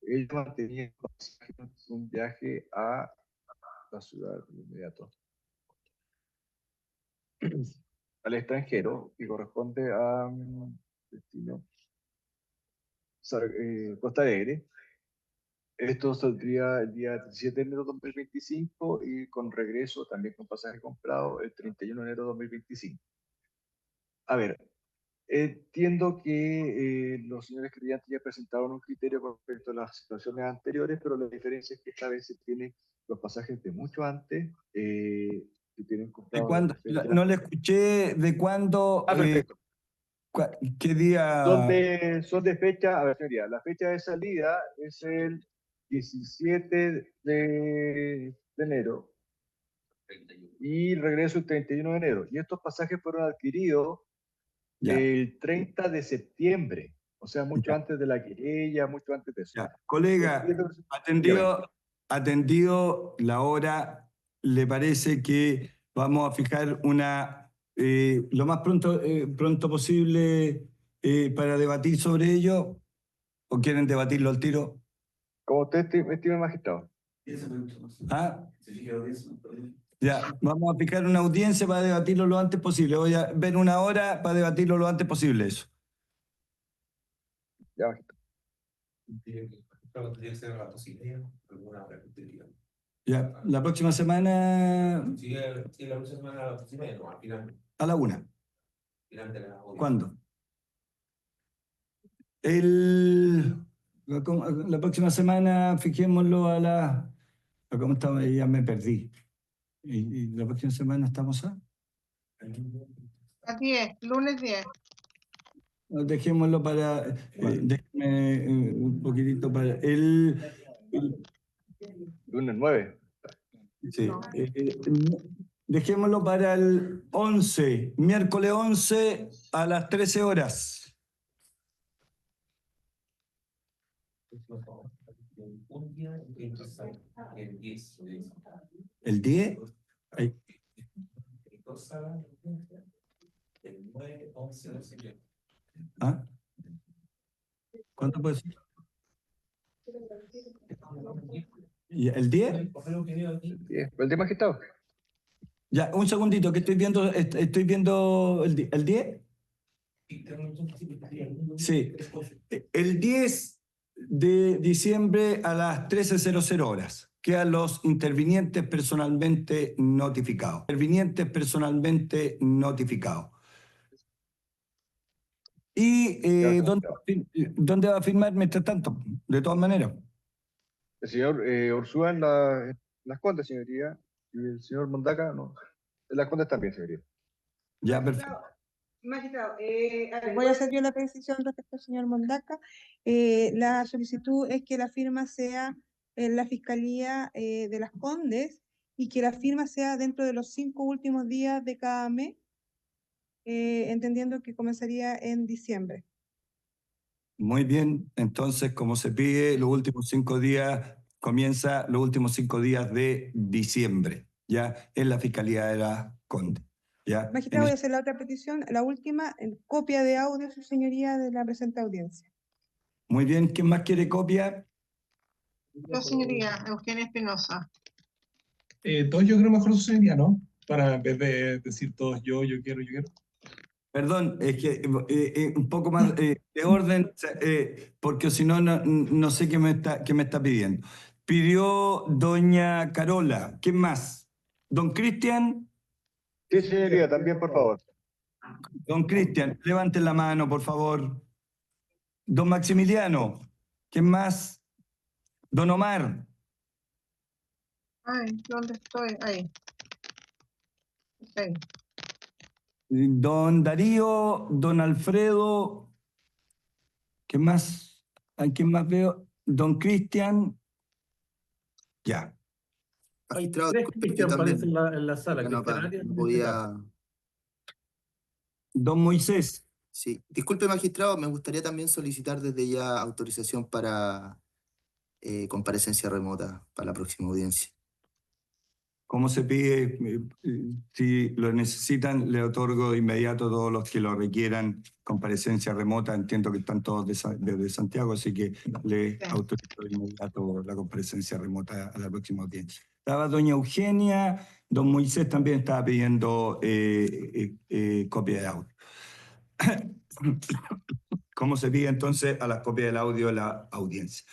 Él mantenía un viaje a la ciudad de inmediato al extranjero, que corresponde a destino Costa Alegre. Esto saldría el día 17 de enero de 2025 y con regreso, también con pasaje comprado, el 31 de enero de 2025. A ver, entiendo que los señores creyentes ya presentaron un criterio con respecto a las situaciones anteriores, pero la diferencia es que esta vez se tienen los pasajes de mucho antes, que tienen ¿De comprados cuándo? desde fecha. No le escuché de cuándo, Perfecto. qué día. Son de fecha, a ver, señoría, la fecha de salida es el 17 de enero y regreso el 31 de enero. Y estos pasajes fueron adquiridos Ya, el 30 de septiembre, o sea, mucho ya, antes de la querella, mucho antes de eso. ya. Colega, Dígame. atendido la hora, ¿le parece que vamos a fijar lo más pronto posible para debatir sobre ello? ¿O quieren debatirlo al tiro? Como usted estime, magistrado. ¿Ah? Ya, vamos a fijar una audiencia para debatirlo lo antes posible. Voy a ver una hora para debatirlo lo antes posible eso. Ya, magistrado. Ya, la próxima semana Sí, la próxima semana a las 12:30, no, al final. a la 1. Final de la audiencia. ¿Cuándo? La próxima semana fijémoslo a la... ¿Cómo estaba? Ya me perdí. ¿Y la próxima semana estamos a? A 10, lunes 10. Dejémoslo para... déjeme un poquitito para... Lunes 9. Sí, dejémoslo para el 11, miércoles 11 a las 13 horas. Un día el 10. ¿El 10? Ahí. El 9, 11, 12. ¿Ah? ¿Cuánto puede ser? ¿Y el 10? ¿El de magistrado? Ya, un segundito, que estoy viendo el 10. Sí, el 10 de diciembre a las 13:00 horas. Quedan los intervinientes personalmente notificados. Intervinientes personalmente notificados. ¿Y dónde va a firmar mientras tanto? De todas maneras. El señor Ursúa en Las Condes, señoría, y el señor Mondaca, no. En Las Condes también, señoría. Ya, perfecto. Magistrado, voy a hacer yo la precisión respecto al señor Mondaca. La solicitud es que la firma sea en la Fiscalía de Las Condes y que la firma sea dentro de los 5 últimos días de cada mes, entendiendo que comenzaría en diciembre. Muy bien, entonces, como se pide, los últimos 5 días, comienza los últimos 5 días de diciembre, ya en la Fiscalía de la Conde. ¿Ya? Magistrado, voy a hacer la otra petición, la última, en copia de audio, su señoría, de la presente audiencia. Muy bien, ¿quién más quiere copia? Yo, señoría, Eugenia Espinosa. Todos yo creo mejor su señoría, ¿no? Para en vez de decir todos yo quiero. Perdón, es que un poco más de orden, porque si no, no sé qué me está pidiendo. Pidió doña Carola. ¿Quién más? ¿Don Cristian? Sí, señoría, también, por favor. Don Cristian, levanten la mano, por favor. Don Maximiliano. ¿Quién más? Don Omar. Ay, ¿dónde estoy? Ahí. Ahí. Don Darío, don Alfredo. ¿Quién más? ¿A quién más veo? Don Cristian. Ya. Magistrado, Tres disculpe, Cristian yo parece también en la sala. no, Cristian Arias, no en este caso. podía. Don Moisés. Sí, disculpe, magistrado, me gustaría también solicitar desde ya autorización para comparecencia remota para la próxima audiencia. ¿Cómo se pide? Si lo necesitan, le otorgo de inmediato a todos los que lo requieran comparecencia remota. Entiendo que están todos desde Santiago, así que le autorizo de inmediato la comparecencia remota a la próxima audiencia. Estaba doña Eugenia, don Moisés también estaba pidiendo copia de audio. ¿Cómo se pide entonces a las copias del audio de la audiencia?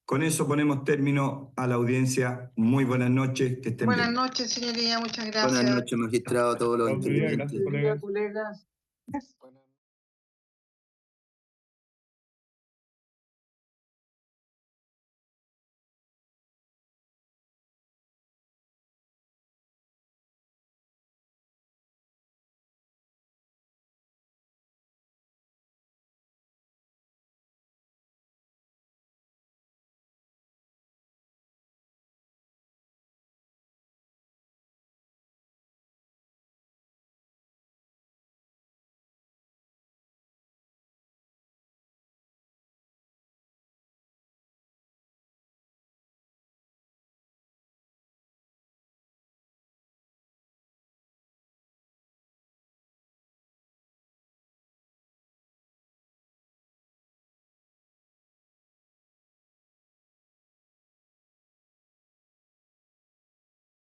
Con eso ponemos término a la audiencia. Muy buenas noches, que estén Buenas bien. noches, señoría, muchas gracias. Buenas noches, magistrado, a todos los Gracias, intervinientes. colegas. Colegas. Gracias.